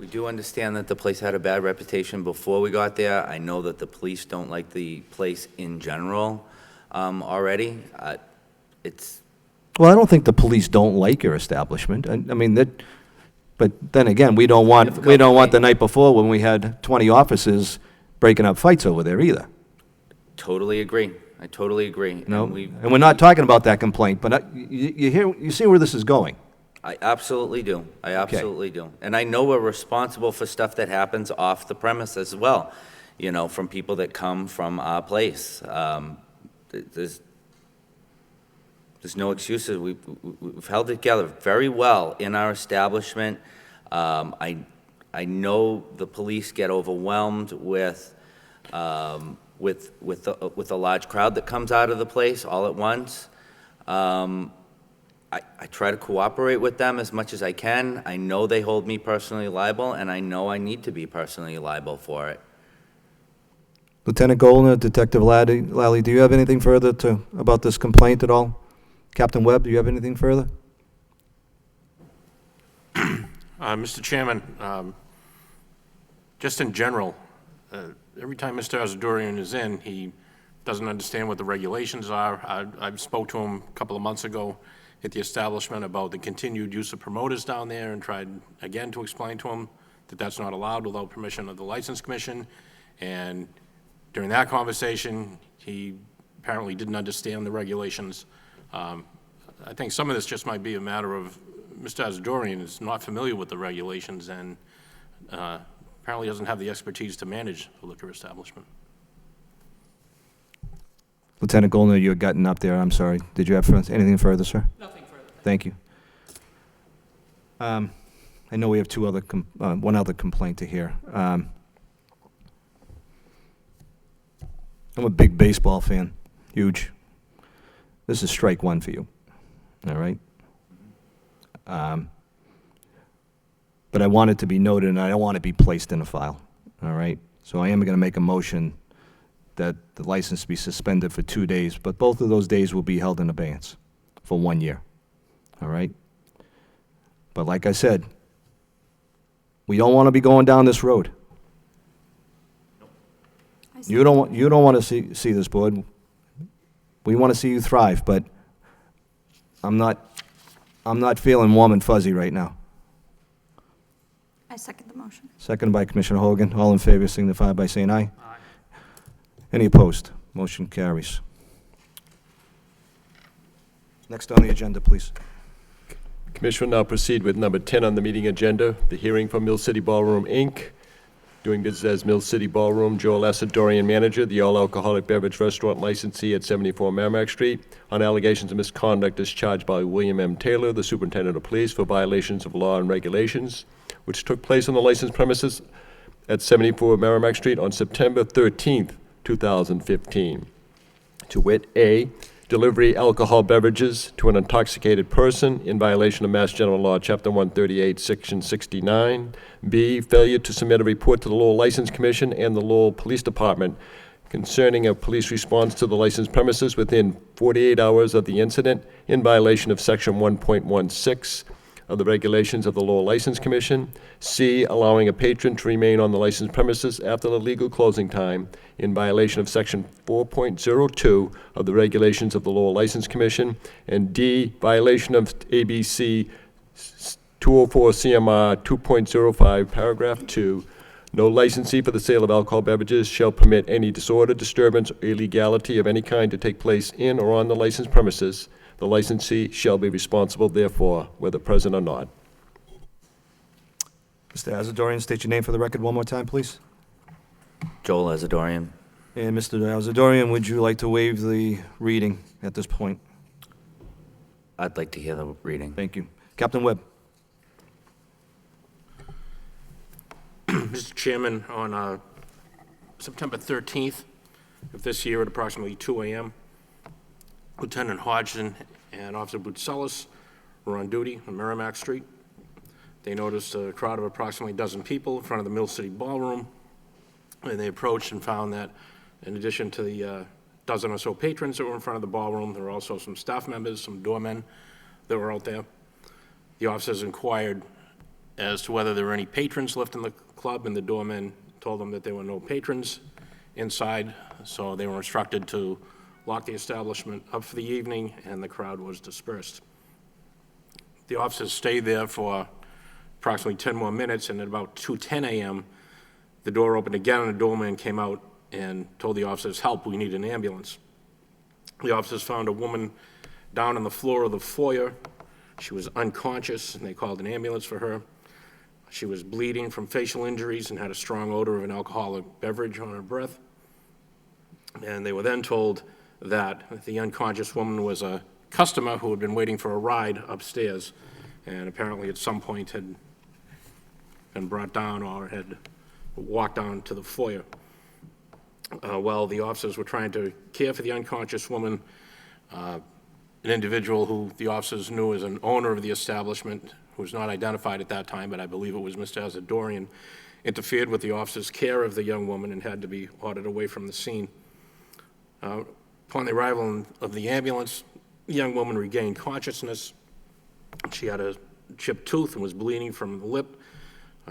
We do understand that the place had a bad reputation before we got there. I know that the police don't like the place in general already. Well, I don't think the police don't like your establishment. I mean, but then again, we don't want the night before when we had 20 officers breaking up fights over there either. Totally agree. I totally agree. No, and we're not talking about that complaint, but you see where this is going. I absolutely do. I absolutely do. And I know we're responsible for stuff that happens off the premise as well, you know, from people that come from our place. There's no excuses. We've held it together very well in our establishment. I know the police get overwhelmed with a large crowd that comes out of the place all at once. I try to cooperate with them as much as I can. I know they hold me personally liable, and I know I need to be personally liable for it. Lieutenant Goldner, Detective Lally, do you have anything further about this complaint at all? Captain Webb, do you have anything further? Mr. Chairman, just in general, every time Mr. Azadorian is in, he doesn't understand what the regulations are. I spoke to him a couple of months ago at the establishment about the continued use of promoters down there and tried again to explain to him that that's not allowed without permission of the License Commission. And during that conversation, he apparently didn't understand the regulations. I think some of this just might be a matter of Mr. Azadorian is not familiar with the regulations and apparently doesn't have the expertise to manage a liquor establishment. Lieutenant Goldner, you had gotten up there, I'm sorry. Did you have anything further, sir? Nothing further. Thank you. I know we have one other complaint to hear. I'm a big baseball fan, huge. This is strike one for you, all right? But I want it to be noted, and I don't want it to be placed in a file, all right? So I am going to make a motion that the license be suspended for 2 days, but both of those days will be held in abeyance for 1 year, all right? But like I said, we don't want to be going down this road. You don't want to see this board. We want to see you thrive, but I'm not feeling warm and fuzzy right now. I second the motion. Seconded by Commissioner Hogan. All in favor signify by saying aye. Aye. Any opposed? Motion carries. Next on the agenda, please. Commissioner will now proceed with number 10 on the meeting agenda, the hearing from Mill City Ballroom, Inc., doing business as Mill City Ballroom, Joel Asadorian, manager, the all-alcoholic beverage restaurant licensee at 74 Merrimack Street, on allegations of misconduct as charged by William M. Taylor, the superintendent of police, for violations of law and regulations, which took place on the licensed premises at 74 Merrimack Street on September 13th, 2015. To wit, A, delivery alcohol beverages to an intoxicated person in violation of Mass General Law, Chapter 138, Section 69. B, failure to submit a report to the Lowell License Commission and the Lowell Police Department concerning a police response to the licensed premises within 48 hours of the incident in violation of Section 1.16 of the regulations of the Lowell License Commission. C, allowing a patron to remain on the licensed premises after the legal closing time in violation of Section 4.02 of the regulations of the Lowell License Commission. And D, violation of ABC 204 CMR 2.05, paragraph 2. No licensee for the sale of alcohol beverages shall permit any disorder, disturbance, or illegality of any kind to take place in or on the licensed premises. The licensee shall be responsible therefore, whether present or not. Mr. Asadorian, state your name for the record one more time, please. Joel Asadorian. And Mr. Asadorian, would you like to waive the reading at this point? I'd like to hear the reading. Thank you. Captain Webb. Mr. Chairman, on September 13th of this year at approximately 2 a.m., Lieutenant Hodgson and Officer Boutsellis were on duty on Merrimack Street. They noticed a crowd of approximately a dozen people in front of the Mill City Ballroom, and they approached and found that in addition to the dozen or so patrons that were in front of the ballroom, there were also some staff members, some doormen that were out there. The officers inquired as to whether there were any patrons left in the club, and the doormen told them that there were no patrons inside, so they were instructed to lock the establishment up for the evening, and the crowd was dispersed. The officers stayed there for approximately 10 more minutes, and at about 2:10 a.m., the door opened again, and a doorman came out and told the officers, "Help, we need an ambulance." The officers found a woman down on the floor of the foyer. She was unconscious, and they called an ambulance for her. She was bleeding from facial injuries and had a strong odor of an alcoholic beverage on her breath. And they were then told that the unconscious woman was a customer who had been waiting for a ride upstairs, and apparently at some point had been brought down or had walked down to the foyer. While the officers were trying to care for the unconscious woman, an individual who the officers knew as an owner of the establishment, who was not identified at that time, but I believe it was Mr. Asadorian, interfered with the officers' care of the young woman and had to be ordered away from the scene. Upon the arrival of the ambulance, the young woman regained consciousness. She had a chipped tooth and was bleeding from the lip.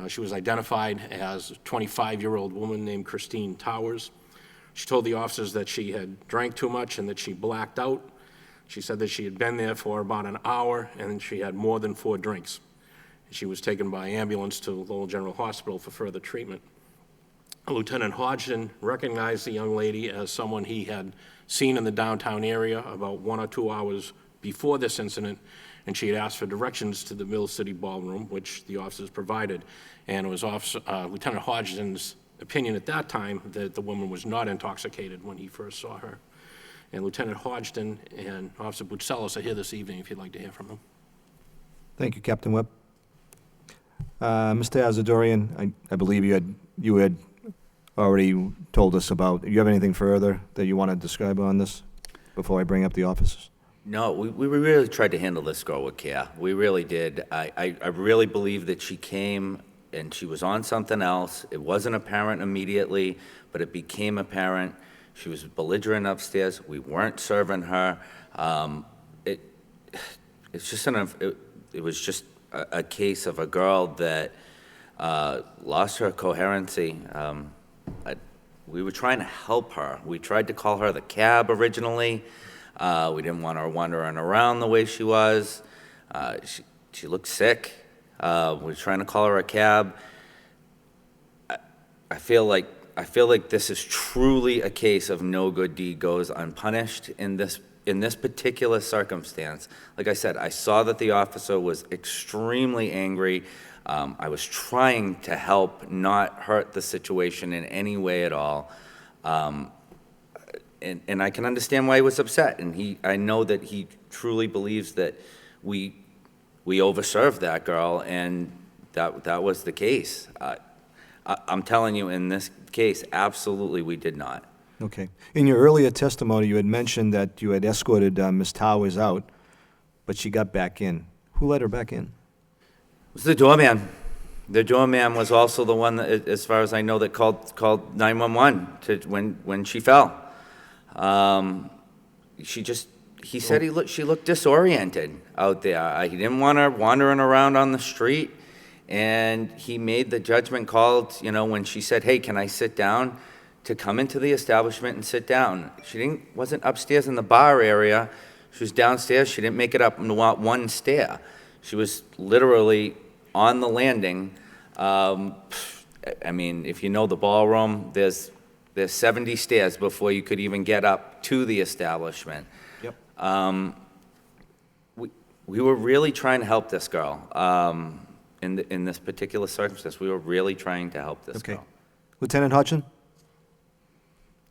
She was identified as a 25-year-old woman named Christine Towers. She told the officers that she had drank too much and that she blacked out. She said that she had been there for about an hour and she had more than 4 drinks. She was taken by ambulance to Lowell General Hospital for further treatment. Lieutenant Hodgson recognized the young lady as someone he had seen in the downtown area about 1 or 2 hours before this incident, and she had asked for directions to the Mill City Ballroom, which the officers provided. And it was Lieutenant Hodgson's opinion at that time that the woman was not intoxicated when he first saw her. And Lieutenant Hodgson and Officer Boutsellis are here this evening if you'd like to hear from them. Thank you, Captain Webb. Mr. Asadorian, I believe you had already told us about, do you have anything further that you want to describe on this before I bring up the officers? No, we really tried to handle this girl with care. We really did. I really believe that she came and she was on something else. It wasn't apparent immediately, but it became apparent. She was belligerent upstairs. We weren't serving her. It was just a case of a girl that lost her coherency. We were trying to help her. We tried to call her the cab originally. We didn't want her wandering around the way she was. She looked sick. We were trying to call her a cab. I feel like this is truly a case of no good deed goes unpunished in this in this particular circumstance, like I said, I saw that the officer was extremely angry. I was trying to help not hurt the situation in any way at all. And I can understand why he was upset, and I know that he truly believes that we overserved that girl, and that was the case. I'm telling you, in this case, absolutely we did not. Okay. In your earlier testimony, you had mentioned that you had escorted Ms. Towers out, but she got back in. Who let her back in? It was the doorman. The doorman was also the one, that, as far as I know, that called 911 when she fell. He said she looked disoriented out there. He didn't want her wandering around on the street, and he made the judgment call, when she said, "Hey, can I sit down?" to come into the establishment and sit down. She wasn't upstairs in the bar area. She was downstairs. She didn't make it up one stair. She was literally on the landing. I mean, if you know the ballroom, there's 70 stairs before you could even get up to the establishment. Yep. We were really trying to help this girl. In this particular circumstance, we were really trying to help this girl. Lieutenant Hodgson?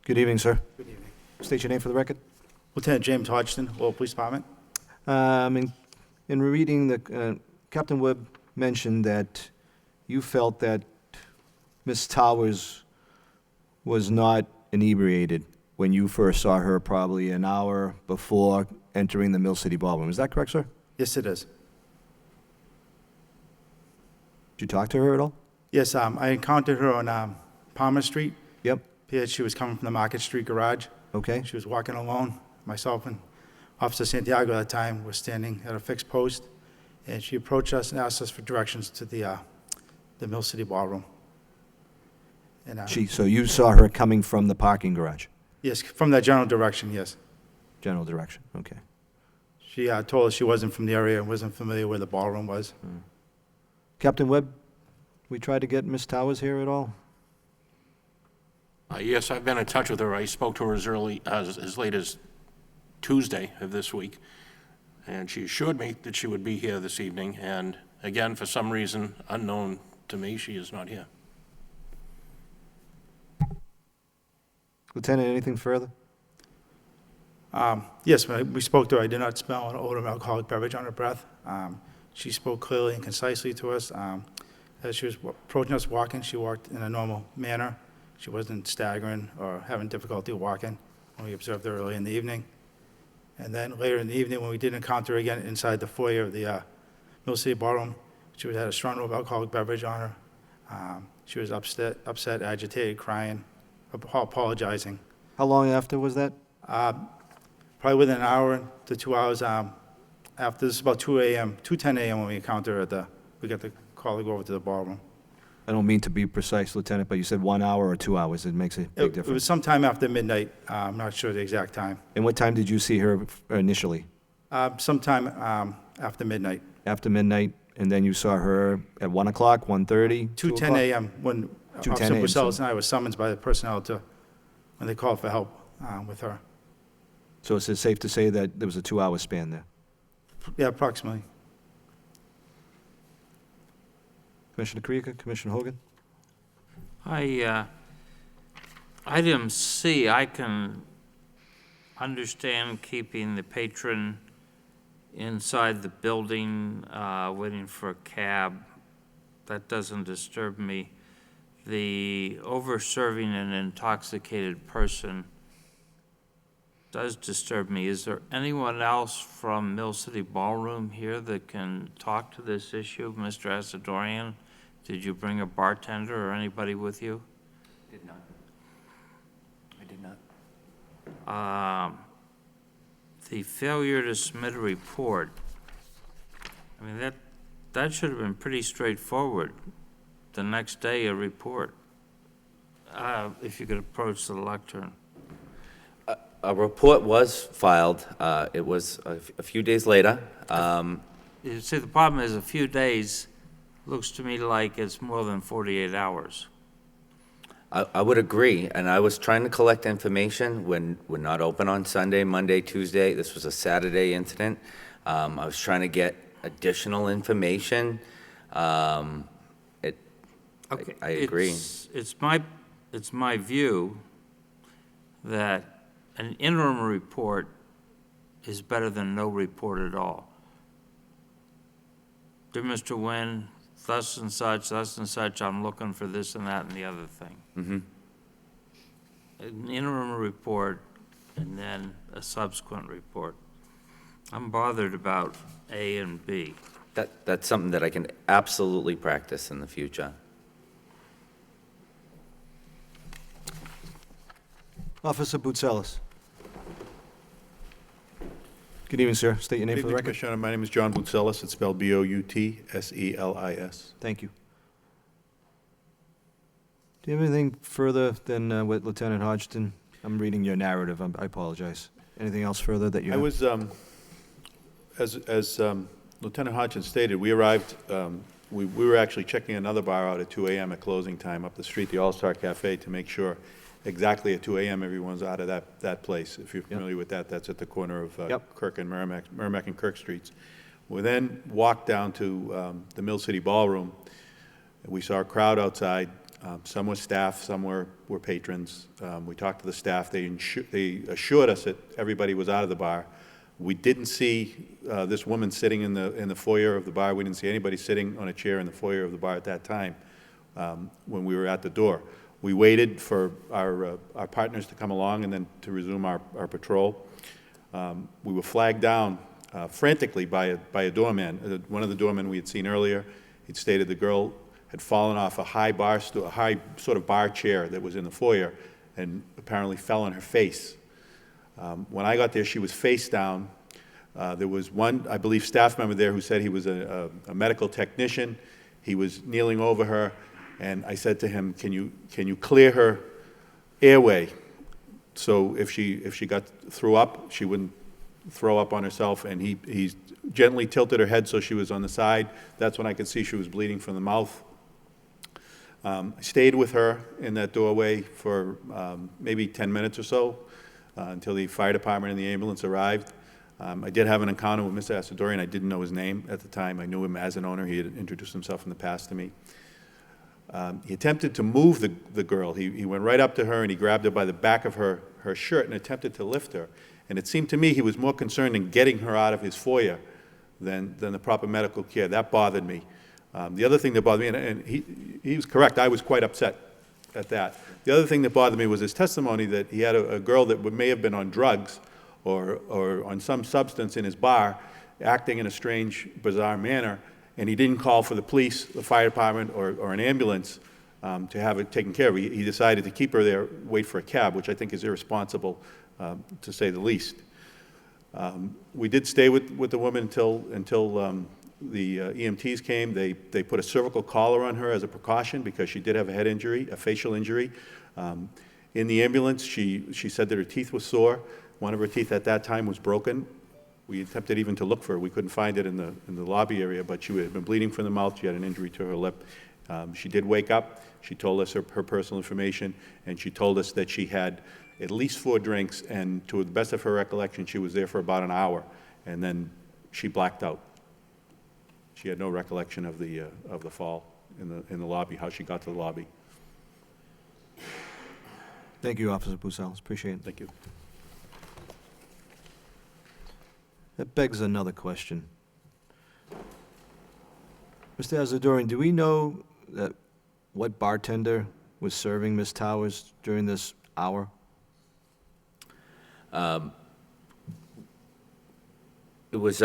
Good evening, sir. Good evening. State your name for the record. Lieutenant James Hodgson, Lowell Police Department. In reading, Captain Webb mentioned that you felt that Ms. Towers was not inebriated when you first saw her probably an hour before entering the Mill City Ballroom. Is that correct, sir? Yes, it is. Did you talk to her at all? Yes, I encountered her on Palmer Street. Yep. Here, she was coming from the Market Street garage. Okay. She was walking alone. Myself and Officer Santiago at the time were standing at a fixed post, and she approached us and asked us for directions to the Mill City Ballroom. And, So you saw her coming from the parking garage? yes, from that general direction, yes. General direction, okay. She told us she wasn't from the area and wasn't familiar where the ballroom was. Captain Webb, we tried to get Ms. Towers here at all? Yes, I've been in touch with her. I spoke to her as late as Tuesday of this week, and she assured me that she would be here this evening, and again, for some reason unknown to me, she is not here. Lieutenant, anything further? Yes, when we spoke to her, I did not smell an odor of alcoholic beverage on her breath. She spoke clearly and concisely to us. As she was approaching us walking, she walked in a normal manner. She wasn't staggering or having difficulty walking when we observed her early in the evening. And then later in the evening, when we did encounter her again inside the foyer of the Mill City Ballroom, she had a strong odor of alcoholic beverage on her. She was upset, agitated, crying, apologizing. How long after was that? Probably within an hour to 2 hours after. This is about 2:10 a.m. when we encountered her we got the call to go over to the ballroom. I don't mean to be precise, Lieutenant, but you said 1 hour or 2 hours. It makes a big It was difference. sometime after midnight. I'm not sure the exact time. And what time did you see her initially? Sometime after midnight. After midnight, and then you saw her at 1 o'clock, 1:30? 2:10 a.m. when 2:10 Officer a.m., Porcellis so- and I were summoned by the personnel when they called for help with her. So is it safe to say that there was a 2-hour span there? Yeah, approximately. Commissioner Krieger, Commissioner Hogan? Item C, I can understand keeping the patron inside the building, waiting for a cab. That doesn't disturb me. The over-serving an intoxicated person does disturb me. Is there anyone else from Mill City Ballroom here that can talk to this issue? Mr. Asadorian, did you bring a bartender or anybody with you? I did not. The failure to submit a report, I mean, that should have been pretty straightforward. The next day, a report. If you could approach the lectern. A report was filed. It was a few days later. You see, the problem is a few days looks to me like it's more than 48 hours. I would agree, and I was trying to collect information when we're not open on Sunday, Monday, Tuesday. This was a Saturday incident. I was trying to get additional information. I agree. It's my view that an interim report is better than no report at all. Dear Mr. Nguyen, thus and such, I'm looking for this and that and the other thing. Mm-hmm. An interim report and then a subsequent report. I'm bothered about A and B. That's something that I can absolutely practice in the future. Officer Boutsellis. Good evening, sir. State your name Good for the evening, record. Commissioner. My name is John Boutsellis. It's spelled Boutselis. Thank you. Do you have anything further than what Lieutenant Hodgson? I'm reading your narrative. I apologize. Anything else further that you I have? was, as Lieutenant Hodgson stated, we arrived, we were actually checking another bar out at 2 a.m. at closing time up the street, the All-Star Cafe, to make sure exactly at 2 a.m. everyone's out of that place. If you're familiar with that, that's at the corner of Yep. Kirk and Merrimack and Kirk Streets. We then walked down to the Mill City Ballroom. We saw a crowd outside. Some were staff, some were patrons. We talked to the staff. They assured us that everybody was out of the bar. We didn't see this woman sitting in the foyer of the bar. We didn't see anybody sitting on a chair in the foyer of the bar at that time when we were at the door. We waited for our partners to come along and then to resume our patrol. We were flagged down frantically by a doorman. One of the doormen we had seen earlier, he'd stated the girl had fallen off a high sort of bar chair that was in the foyer and apparently fell on her face. When I got there, she was face down. There was one, I believe, staff member there who said he was a medical technician. He was kneeling over her, and I said to him, can you clear her airway so if she threw up, she wouldn't throw up on herself? And he gently tilted her head so she was on the side. That's when I could see she was bleeding from the mouth. I stayed with her in that doorway for maybe 10 minutes or so until the fire department and the ambulance arrived. I did have an encounter with Mr. Asadorian. I didn't know his name at the time. I knew him as an owner. He had introduced himself in the past to me. He attempted to move the girl. He went right up to her and he grabbed her by the back of her shirt and attempted to lift her. And it seemed to me he was more concerned in getting her out of his foyer than the proper medical care. That bothered me. The other thing that bothered me, and he was correct, I was quite upset at that. The other thing that bothered me was his testimony that he had a girl that may have been on drugs or on some substance in his bar, acting in a strange, bizarre manner, and he didn't call for the police, the fire department, or an ambulance to have it taken care of. He decided to keep her there, wait for a cab, which I think is irresponsible, to say the least. We did stay with the woman until the EMTs came. They put a cervical collar on her as a precaution because she did have a head injury, a facial injury. In the ambulance, she said that her teeth were sore. One of her teeth at that time was broken. We attempted even to look for her. We couldn't find it in the lobby area, but she had been bleeding from the mouth. She had an injury to her lip. She did wake up. She told us her personal information, and she told us that she had at least 4 drinks, and to the best of her recollection, she was there for about an hour, and then she blacked out. She had no recollection of the fall in the lobby, how she got to the lobby. Thank you, Officer Boutsellis. Appreciate it. Thank you. That begs another question. Mr. Asadorian, do we know what bartender was serving Ms. Towers during this hour? It was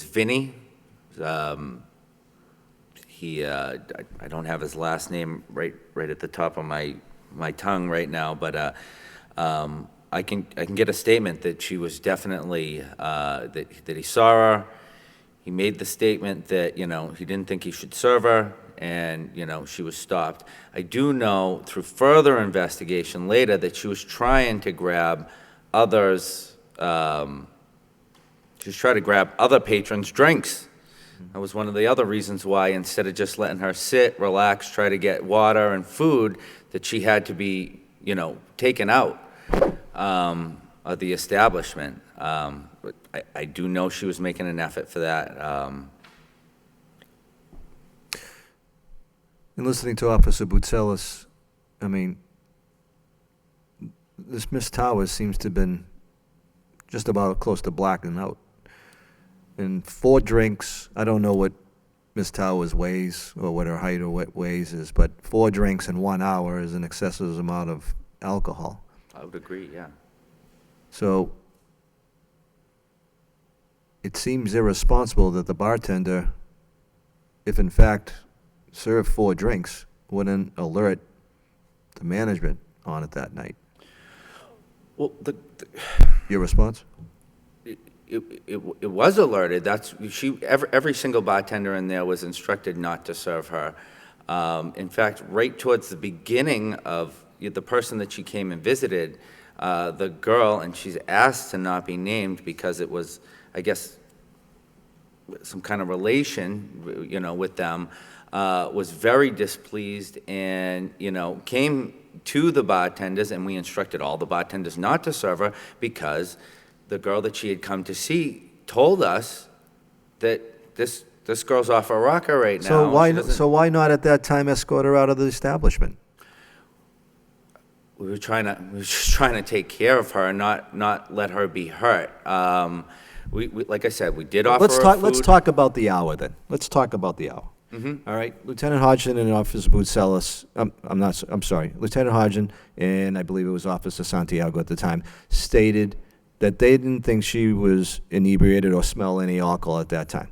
Vinny. I don't have his last name right at the top of my tongue right now, but I can get a statement that she was definitely that he saw her. He made the statement that he didn't think he should serve her, and she was stopped. I do know through further investigation later that she was trying to grab others. She was trying to grab other patrons' drinks. That was one of the other reasons why, instead of just letting her sit, relax, try to get water and food, that she had to be, taken out of the establishment. But I do know she was making an effort for that. In listening to Officer Boutsellis, I mean, this Miss Towers seems to have been just about close to blacking out. And 4 drinks, I don't know what Miss Towers weighs or what her height or what weighs is, but 4 drinks in 1 hour is an excessive amount of alcohol. I would agree, yeah. So it seems irresponsible that the bartender, if in fact served 4 drinks, wouldn't alert the management on it that night. Well, Your response? it was alerted. Every single bartender in there was instructed not to serve her. In fact, right towards the beginning of the person that she came and visited, the girl, and she's asked to not be named because it was, I guess, some kind of relation, with them, was very displeased and, came to the bartenders, and we instructed all the bartenders not to serve her because the girl that she had come to see told us that this girl's off her rocker right now. So why not at that time escort her out of the establishment? We were just trying to take care of her and not let her be hurt. We like I said, we did offer her food. Let's talk about the hour then. Let's talk about the hour. All right, Lieutenant Hodgson and Officer Boutsellis, I'm sorry, Lieutenant Hodgson and I believe it was Officer Santiago at the time, stated that they didn't think she was inebriated or smell any alcohol at that time.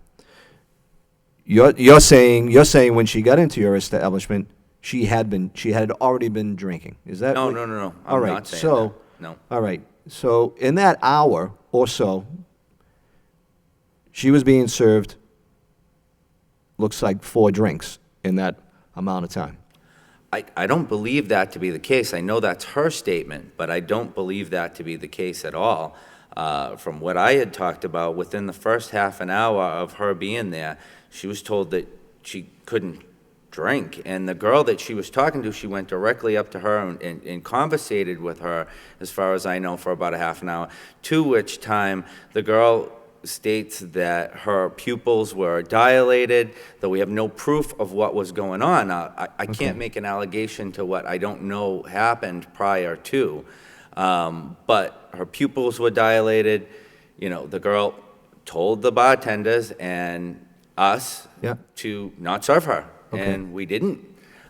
You're saying when she got into your establishment, she had already been drinking. Is that No. All I'm right, not saying so that. No. all right, so in that hour or so, she was being served, looks like 4 drinks in that amount of time. I don't believe that to be the case. I know that's her statement, but I don't believe that to be the case at all. From what I had talked about, within the first half an hour of her being there, she was told that she couldn't drink. And the girl that she was talking to, she went directly up to her and conversated with her, as far as I know, for about a half an hour, to which time the girl states that her pupils were dilated, though we have no proof of what was going on. I can't make an allegation to what I don't know happened prior to, but her pupils were dilated. The girl told the bartenders and us to not serve her, and we didn't.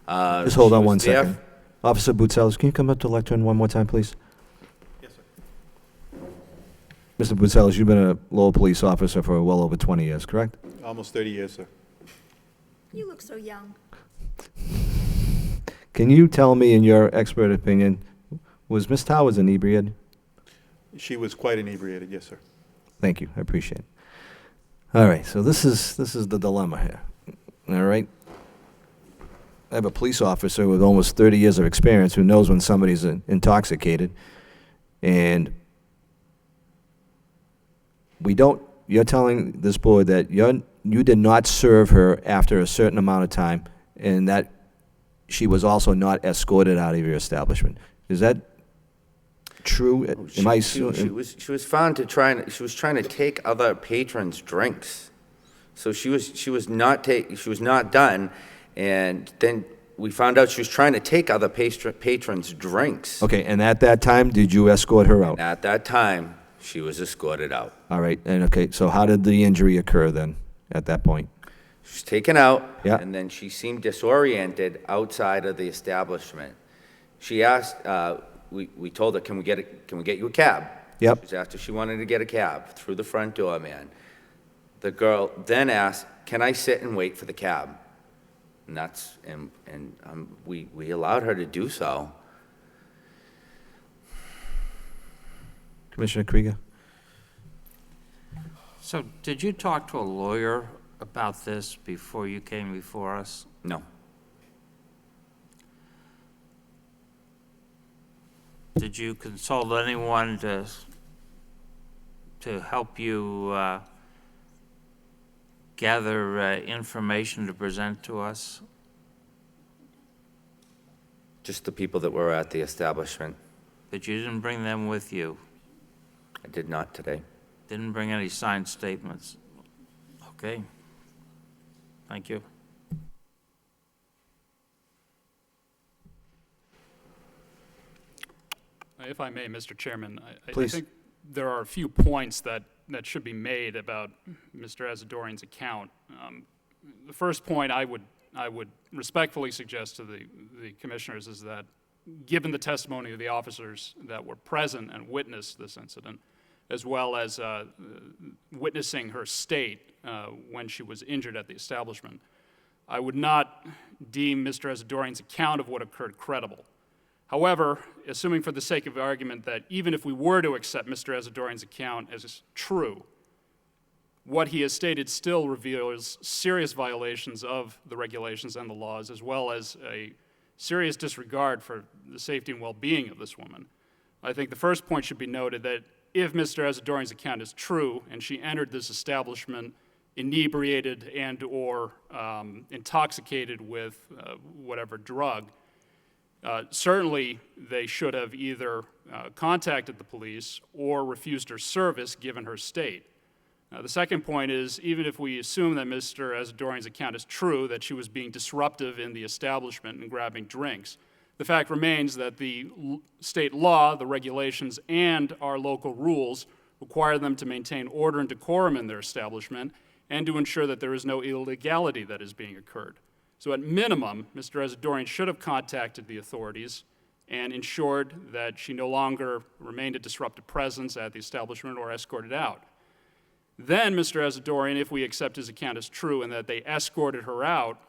Just hold on one second. Officer Boutsellis, can you come up to the lectern one more time, please? Mr. Boutsellis, you've been a Lowell police officer for well over 20 years, correct? Almost 30 years, sir. You look so young. Can you tell me, in your expert opinion, was Miss Towers inebriated? She was quite inebriated, yes, sir. Thank you, I appreciate it. All right, so this is the dilemma here, all right? I have a police officer with almost 30 years of experience who knows when somebody's intoxicated, and you're telling this board that you did not serve her after a certain amount of time, and that she was also not escorted out of your establishment. Is that true? She was found she was trying to take other patrons' drinks. So she was not done, and then we found out she was trying to take other patrons' drinks. Okay, and at that time, did you escort her out? At that time, she was escorted out. All right, and okay, so how did the injury occur then, at that point? She was taken out, Yeah. and then she seemed disoriented outside of the establishment. She asked, we told her, can we get you a cab? Yep. She asked if she wanted to get a cab through the front door, man. The girl then asked, can I sit and wait for the cab? And we allowed her to do so. Commissioner Krieger? So did you talk to a lawyer about this before you came before us? No. Did you consult anyone to help you gather information to present to us? Just the people that were at the establishment. But you didn't bring them with you? I did not today. Didn't bring any signed statements? Okay. Thank you. If I may, Mr. Chairman, I Please. think there are a few points that should be made about Mr. Asadorian's account. The first point I would respectfully suggest to the commissioners is that, given the testimony of the officers that were present and witnessed this incident, as well as witnessing her state when she was injured at the establishment, I would not deem Mr. Asadorian's account of what occurred credible. However, assuming for the sake of argument that even if we were to accept Mr. Asadorian's account as true, what he has stated still reveals serious violations of the regulations and the laws, as well as a serious disregard for the safety and well-being of this woman. I think the first point should be noted that if Mr. Asadorian's account is true, and she entered this establishment inebriated and or intoxicated with whatever drug, certainly they should have either contacted the police or refused her service given her state. The second point is, even if we assume that Mr. Asadorian's account is true, that she was being disruptive in the establishment and grabbing drinks, the fact remains that the state law, the regulations, and our local rules require them to maintain order and decorum in their establishment and to ensure that there is no illegality that is being occurred. So at minimum, Mr. Asadorian should have contacted the authorities and ensured that she no longer remained a disruptive presence at the establishment or escorted out. Then Mr. Asadorian, if we accept his account as true and that they escorted her out,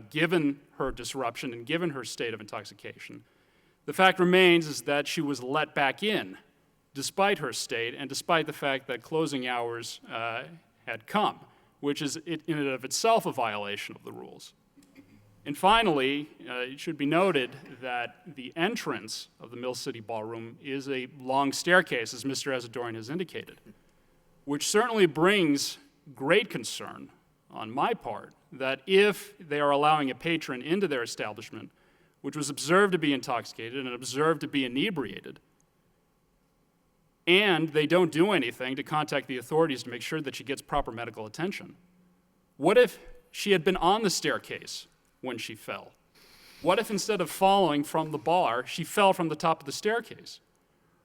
given her disruption and given her state of intoxication, the fact remains is that she was let back in despite her state and despite the fact that closing hours had come, which is in and of itself a violation of the rules. And finally, it should be noted that the entrance of the Mill City Ballroom is a long staircase, as Mr. Asadorian has indicated, which certainly brings great concern on my part that if they are allowing a patron into their establishment, which was observed to be intoxicated and observed to be inebriated, and they don't do anything to contact the authorities to make sure that she gets proper medical attention, what if she had been on the staircase when she fell? What if instead of falling from the bar, she fell from the top of the staircase?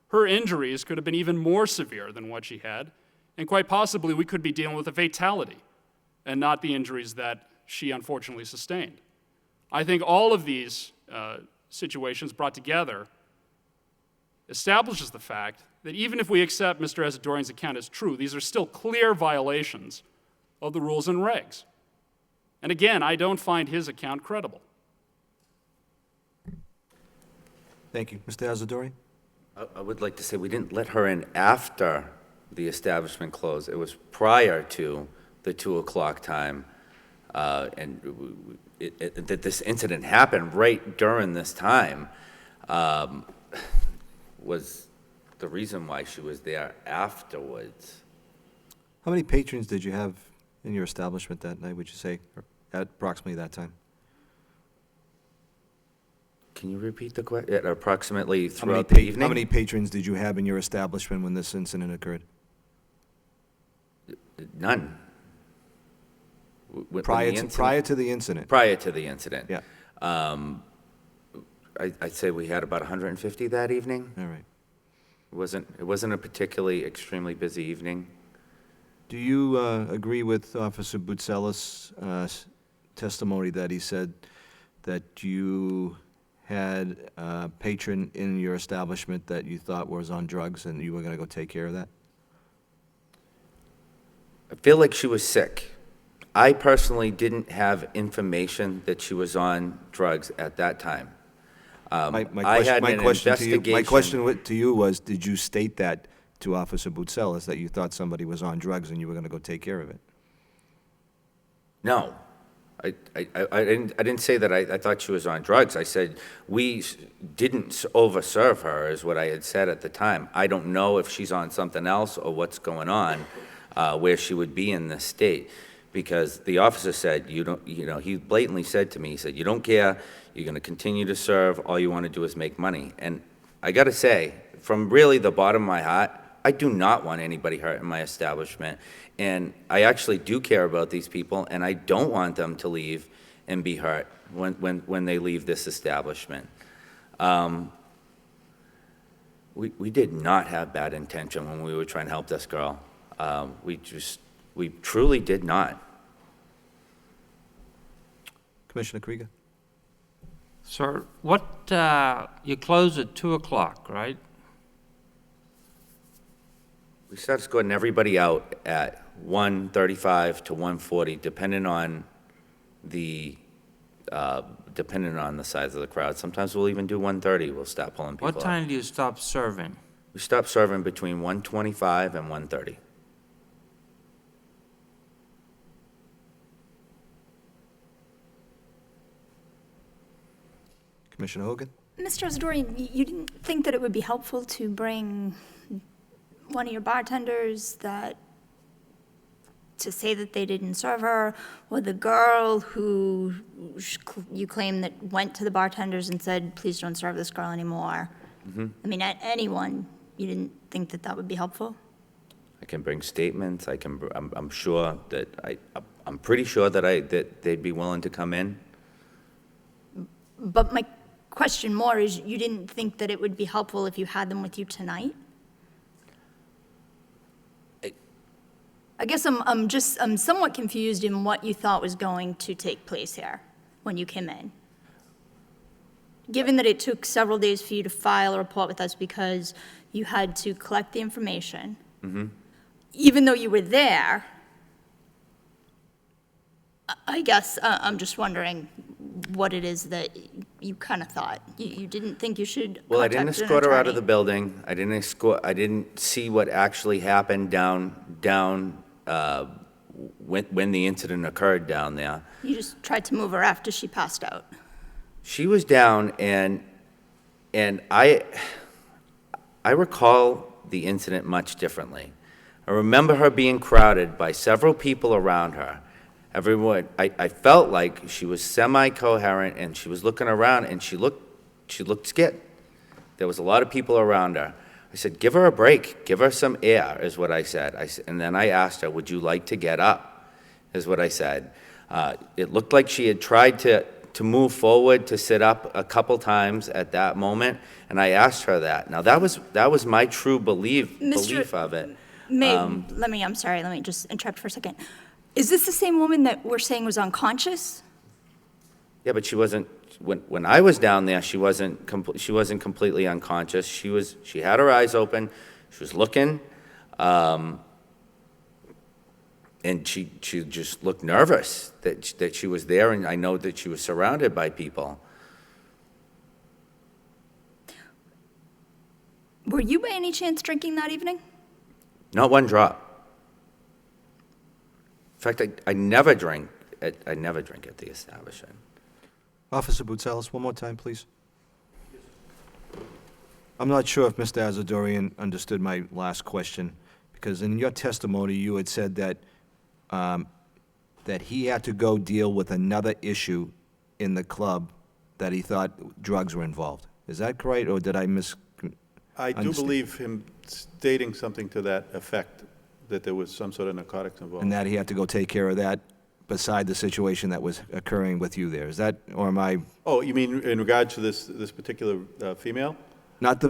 Her injuries could have been even more severe than what she had, and quite possibly we could be dealing with a fatality and not the injuries that she unfortunately sustained. I think all of these situations brought together establishes the fact that even if we accept Mr. Asadorian's account as true, these are still clear violations of the rules and regs. And again, I don't find his account credible. Thank you. Mr. Asadorian? I would like to say we didn't let her in after the establishment closed. It was prior to the 2 o'clock time, and that this incident happened right during this time was the reason why she was there afterwards. How many patrons did you have in your establishment that night, would you say, or at approximately that time? Can you repeat the question? Approximately How many throughout the evening? How many patrons did you have in your establishment when this incident occurred? None. Prior to the incident? Prior to the incident. Yeah. I'd say we had about 150 that evening. All right. It wasn't a particularly extremely busy evening. Do you agree with Officer Boutsellis' testimony that he said that you had a patron in your establishment that you thought was on drugs and you were going to go take care of that? I feel like she was sick. I personally didn't have information that she was on drugs at that time. My I had an question to you was, did you state that to Officer Boutsellis, that you thought somebody was on drugs and you were going to go take care of it? No. I didn't say that I thought she was on drugs. I said we didn't overserve her, is what I had said at the time. I don't know if she's on something else or what's going on, where she would be in this state. because the officer said, you don't, he blatantly said to me, he said, you don't care, you're going to continue to serve, all you want to do is make money. And I got to say, from really the bottom of my heart, I do not want anybody hurt in my establishment. And I actually do care about these people, and I don't want them to leave and be hurt when they leave this establishment. We did not have bad intention when we were trying to help this girl. We truly did not. Commissioner Krieger? Sir, you close at 2 o'clock, right? We started escorting everybody out at 1:35 to 1:40, depending on the size of the crowd. Sometimes we'll even do 1:30. We'll stop pulling people out. What time do you stop serving? We stopped serving between 1:25 and 1:30. Commissioner Hogan? Mr. Asadorian, you didn't think that it would be helpful to bring one of your bartenders to say that they didn't serve her, or the girl who you claim that went to the bartenders and said, please don't serve this girl anymore? I mean, anyone, you didn't think that that would be helpful? I can bring statements. I'm sure that I'm pretty sure that they'd be willing to come in. But my question more is, you didn't think that it would be helpful if you had them with you tonight? I guess I'm somewhat confused in what you thought was going to take place here when you came in. Given that it took several days for you to file a report with us because you had to collect the information, even though you were there, I guess I'm just wondering what it is that you kind of thought. You didn't think you should Well, I contact didn't an escort her out of attorney? the building. I didn't see what actually happened down when the incident occurred down there. You just tried to move her after she passed out. She was down, and I recall the incident much differently. I remember her being crowded by several people around her. Everyone, I felt like she was semi-coherent, and she was looking around, and she looked scared. There was a lot of people around her. I said, give her a break, give her some air, is what I said. And then I asked her, would you like to get up, is what I said. It looked like she had tried to move forward, to sit up a couple times at that moment, and I asked her that. Now, that was my true belief of it. I'm sorry, let me just interrupt for a second. Is this the same woman that we're saying was unconscious? Yeah, but she wasn't, when I was down there, she wasn't completely unconscious. She had her eyes open, she was looking, and she just looked nervous that she was there, and I know that she was surrounded by people. Were you by any chance drinking that evening? Not one drop. In fact, I never drink at the establishment. Officer Boutsalis, one more time, please. I'm not sure if Mr. Asadorian understood my last question, because in your testimony, you had said that that he had to go deal with another issue in the club that he thought drugs were involved. Is that correct, or did I I do believe him stating something to that effect, that there was some sort of narcotics involved. And that he had to go take care of that beside the situation that was occurring with you there. Is that, or am I? Oh, you mean in regard to this particular female?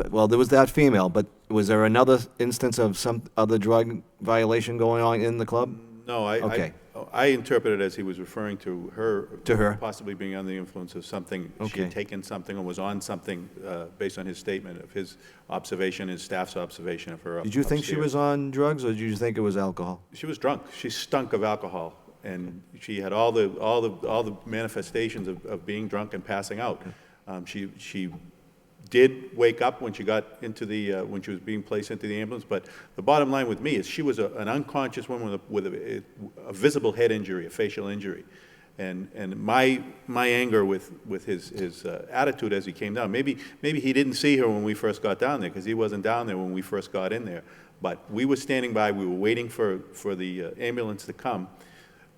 Well, there was that female, but was there another instance of some other drug violation going on in the club? No, Okay. I interpreted as he was referring to her. To her. Possibly being under the influence of something. She Okay. had taken something or was on something based on his statement of his observation, his staff's observation of her. Did you think she upstairs. was on drugs, or did you think it was alcohol? She was drunk. She stunk of alcohol, and she had all the manifestations of being drunk and passing out. She did wake up when she got into when she was being placed into the ambulance. But the bottom line with me is she was an unconscious woman with a visible head injury, a facial injury, and my anger with his attitude as he came down. Maybe he didn't see her when we first got down there, because he wasn't down there when we first got in there. But we were standing by. We were waiting for the ambulance to come.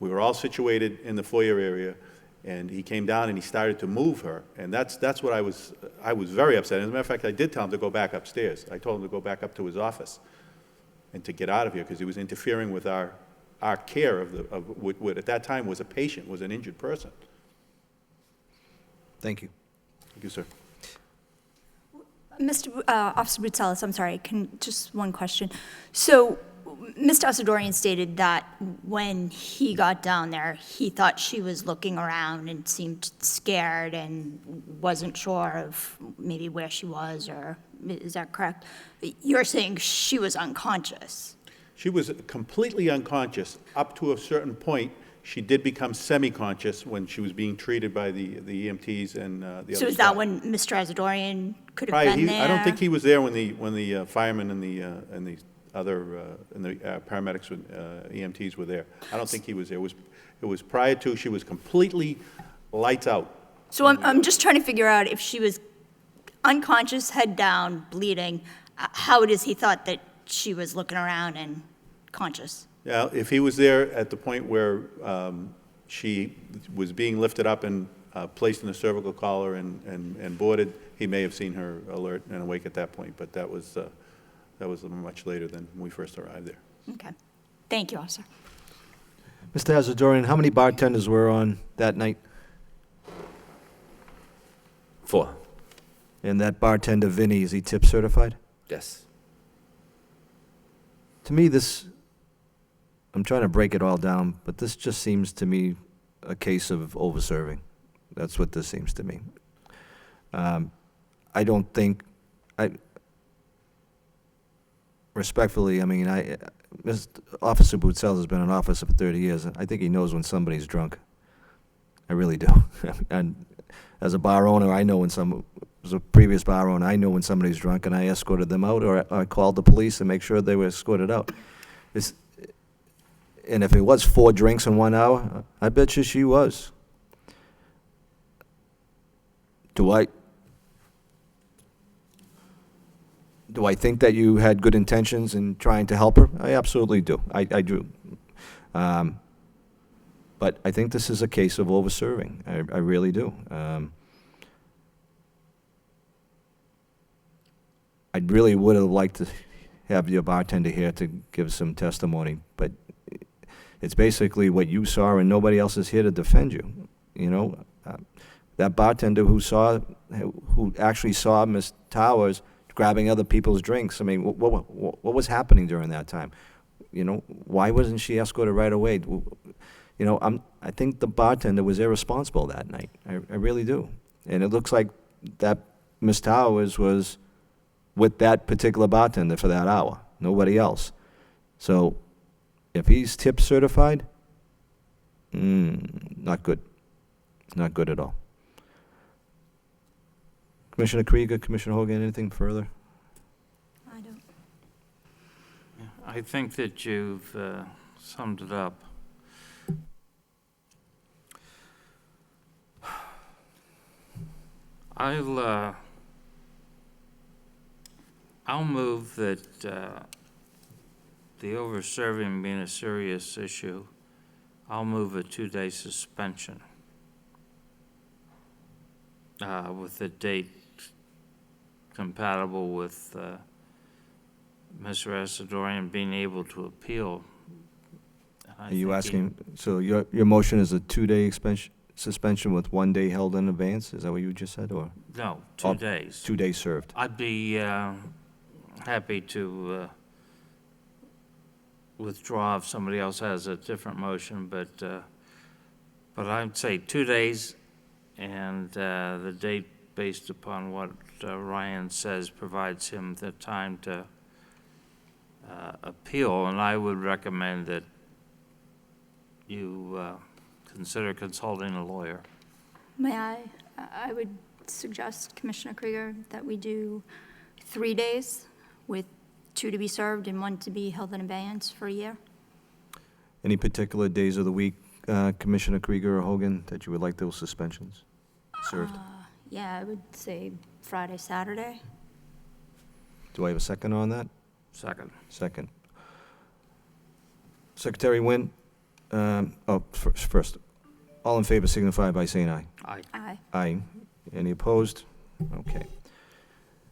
We were all situated in the foyer area, and he came down and he started to move her, and that's what I was very upset. As a matter of fact, I did tell him to go back upstairs. I told him to go back up to his office and to get out of here, because he was interfering with our care of what at that time was a patient, was an injured person. Thank you. Thank you, sir. Officer Boutsalis, I'm sorry, just one question. So, Mr. Asadorian stated that when he got down there, he thought she was looking around and seemed scared and wasn't sure of maybe where she was, or, is that correct? You're saying she was unconscious? She was completely unconscious. Up to a certain point, she did become semi-conscious when she was being treated by the EMTs and the other So is staff. that when Mr. Asadorian could have Prior, been there? I don't think he was there when the firemen and the other paramedics and EMTs were there. I don't think he was there. It was prior to. She was completely lights out. So I'm just trying to figure out if she was unconscious, head down, bleeding, how it is he thought that she was looking around and conscious? Yeah, if he was there at the point where she was being lifted up and placed in a cervical collar and boarded, he may have seen her alert and awake at that point, but that was much later than when we first arrived there. Okay. Thank you, officer. Mr. Asadorian, how many bartenders were on that night? 4, And that bartender, Vinny, is he tip certified? yes. To me, I'm trying to break it all down, but this just seems to me a case of over-serving. That's what this seems to me. I don't think, respectfully, I mean, Officer Boutsalis has been an officer for 30 years. I think he knows when somebody's drunk. I really do. And as a bar owner, I know as a previous bar owner, I know when somebody's drunk, and I escorted them out, or I called the police and make sure they were escorted out. And if it was 4 drinks in 1 hour, I bet you she was. Do I think that you had good intentions in trying to help her? I absolutely do. I do. But I think this is a case of over-serving. I really do. I really would have liked to have your bartender here to give some testimony, but it's basically what you saw, and nobody else is here to defend you. You know, that bartender who actually saw Miss Towers grabbing other people's drinks. I mean, what was happening during that time? You know, why wasn't she escorted right away? You know, I think the bartender was irresponsible that night. I really do. And it looks like that Miss Towers was with that particular bartender for that hour, nobody else. So if he's tip certified, not good. Not good at all. Commissioner Krieger, Commissioner Hogan, anything further? I don't. I think that you've summed it up. I'll move that the over-serving being a serious issue, I'll move a 2-day suspension with the date compatible with Mr. Asadorian being able to appeal. Are you asking, so your motion is a 2-day suspension with 1 day held in advance? Is that what you just said, or? No, 2 days. 2 days served. I'd be happy to withdraw if somebody else has a different motion, but I'd say 2 days, and the date based upon what Ryan says provides him the time to appeal, and I would recommend that you consider consulting a lawyer. May I would suggest, Commissioner Krieger, that we do 3 days with 2 to be served and 1 to be held in abeyance for a year. Any particular days of the week, Commissioner Krieger or Hogan, that you would like those suspensions served? Yeah, I would say Friday, Saturday. Do I have a second on that? Second. Second. Secretary Wynn, first. All in favor signify by saying aye. Aye. Aye. Aye. Any opposed? Okay.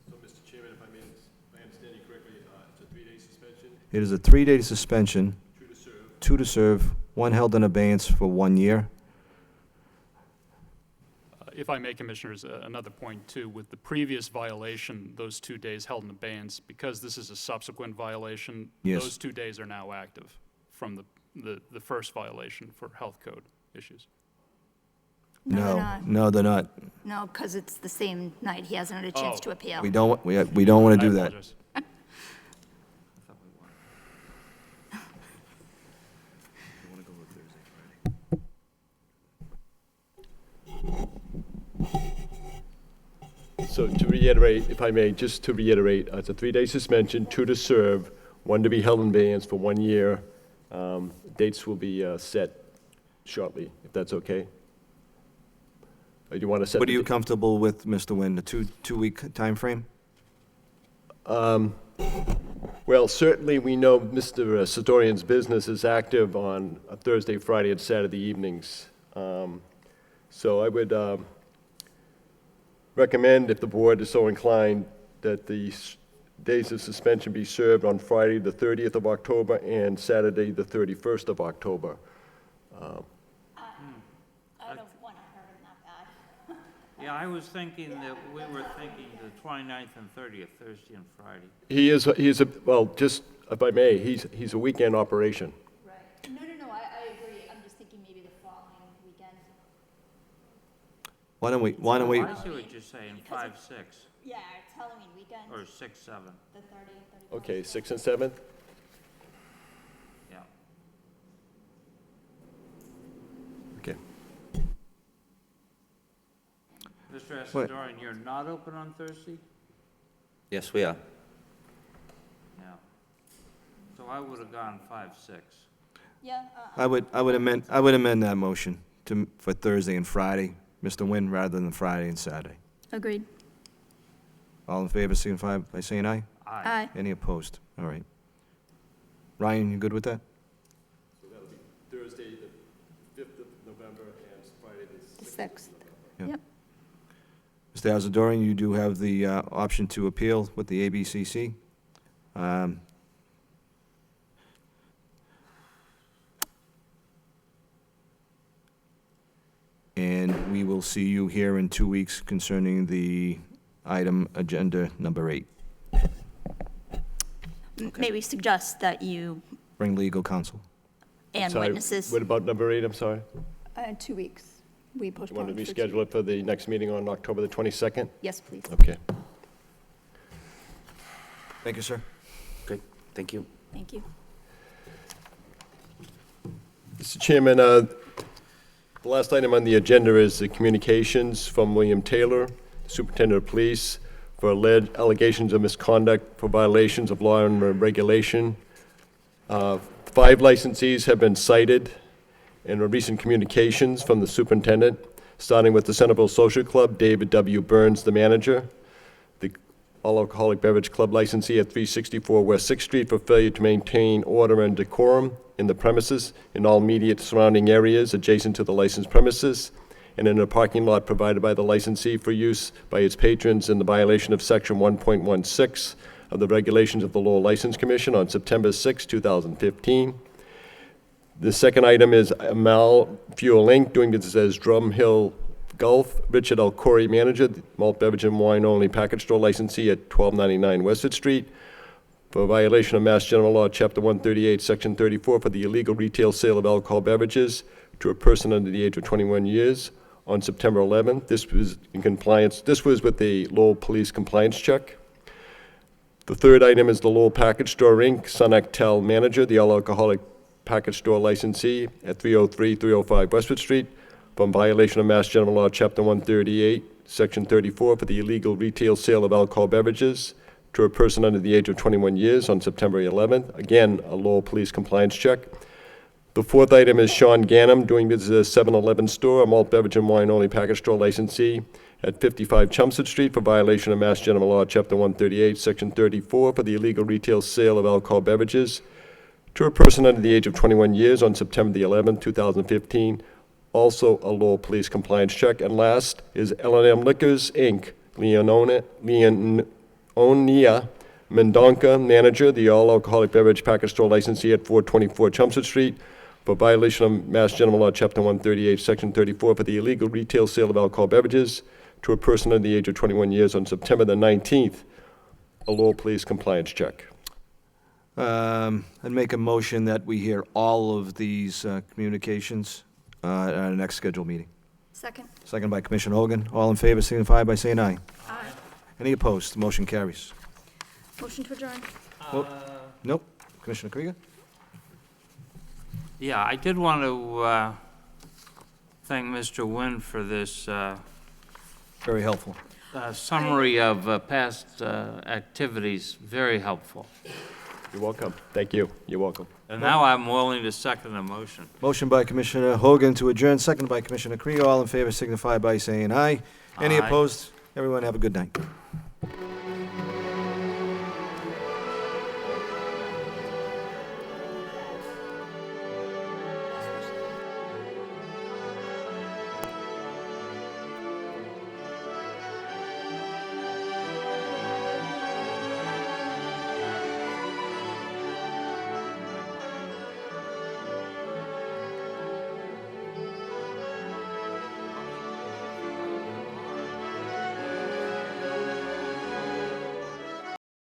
So, Mr. Chairman, if I understand you correctly, it's a 3-day suspension, It is a 3-day suspension, 2 to serve. 2 to serve, 1 held in abeyance for 1 year. If I may, Commissioners, another point too, with the previous violation, those 2 days held in abeyance, because this is a subsequent violation, Yes. those 2 days are now active from the first violation for health code issues. No, they're not. No, they're not. No, because it's the same night. He hasn't had a chance Oh. to appeal. We don't want to I do that. apologize. So to reiterate, if I may, just to reiterate, it's a 3-day suspension, 2 to serve, 1 to be held in abeyance for 1 year. Dates will be set shortly, if that's okay. Or do you want to set? What are the you da- comfortable with, Mr. Nguyen, the two-week timeframe? Well, certainly, we know Mr. Sidorian's business is active on a Thursday, Friday, and Saturday evenings. So I would recommend, if the board is so inclined, that the days of suspension be served on Friday, the 30th of October, and Saturday, the 31st of October. I don't want to hurt him that bad. Yeah, I was thinking that we were thinking the 29th and 30th, Thursday and Friday. He is, well, just, if I may, he's a weekend operation. Right. No, I agree. I'm just thinking maybe the following weekend. Why don't we, I see what you're saying, 5, 6, Yeah, it's Halloween weekend, or 6, 7, the 30th, 31st. Okay, 6th and 7th? yeah. Okay. Mr. What? Asadorian, you're not open on Thursday? Yes, we are. Yeah. So I would have gone 5, 6. Yeah. I would amend that motion for Thursday and Friday, Mr. Nguyen, rather than Friday and Saturday. Agreed. All in favor signify by saying aye. Aye. Any opposed? All right. Ryan, you good with that? So that'll be Thursday, the 5th of November, and Friday, the 6th. Yeah. Yep. Mr. Asadorian, you do have the option to appeal with the ABCC. And we will see you here in 2 weeks concerning the item agenda number 8. May we suggest that you Bring legal counsel. and Sorry, witnesses? What about number 8, I'm sorry? 2 weeks. We You want postponed to for 2 reschedule it for the next meeting on October the 22nd? Yes, please. Okay. Thank you, sir. Okay, thank you. Thank you. Mr. Chairman, the last item on the agenda is the communications from William Taylor, Superintendent of Police, for alleged allegations of misconduct for violations of law and regulation. 5 licensees have been cited in recent communications from the superintendent, starting with the Centerville Social Club, David W. Burns, the manager, the all-alcoholic beverage club licensee at 364 West 6th Street for failure to maintain order and decorum in the premises in all immediate surrounding areas adjacent to the licensed premises, and in a parking lot provided by the licensee for use by its patrons in the violation of Section 1.16 of the regulations of the Lowell License Commission on September 6, 2015. The second item is Amal Fuel Inc., doing business as Drum Hill Gulf, Richard L. Corey, manager, malt beverage and wine only package store licensee at 1299 Westford Street, for violation of Mass General Law, Chapter 138, Section 34, for the illegal retail sale of alcohol beverages to a person under the age of 21 years on September 11th. This was in compliance, this was with the Lowell Police compliance check. The third item is the Lowell Package Store Inc., Sun Actel manager, the all-alcoholic package store licensee at 303, 305 Westford Street, from violation of Mass General Law, Chapter 138, Section 34, for the illegal retail sale of alcohol beverages to a person under the age of 21 years on September 11th. Again, a Lowell Police compliance check. The fourth item is Sean Ganem, doing business as 7-Eleven store, a malt beverage and wine only package store licensee at 55 Chelmsford Street for violation of Mass General Law, Chapter 138, Section 34, for the illegal retail sale of alcohol beverages to a person under the age of 21 years on September the 11th, 2015, also a Lowell Police compliance check. And last is L&M Liquors, Inc., Leonia Mendonca, manager, the all-alcoholic beverage package store licensee at 424 Chelmsford Street, for violation of Mass General Law, Chapter 138, Section 34, for the illegal retail sale of alcohol beverages to a person under the age of 21 years on September the 19th, a Lowell Police compliance check. I'd make a motion that we hear all of these communications at our next scheduled meeting. Second. Second by Commissioner Hogan. All in favor signify by saying aye. Aye. Any opposed? The motion carries. Motion to adjourn. Nope. Commissioner Krieger? Yeah, I did want to thank Mr. Nguyen for this Very helpful. summary of past activities, very helpful. You're welcome. Thank you. You're welcome. And now I'm willing to second the motion. Motion by Commissioner Hogan to adjourn, second by Commissioner Krieger. All in favor signify by saying aye. Any Aye. opposed? Everyone have a good night.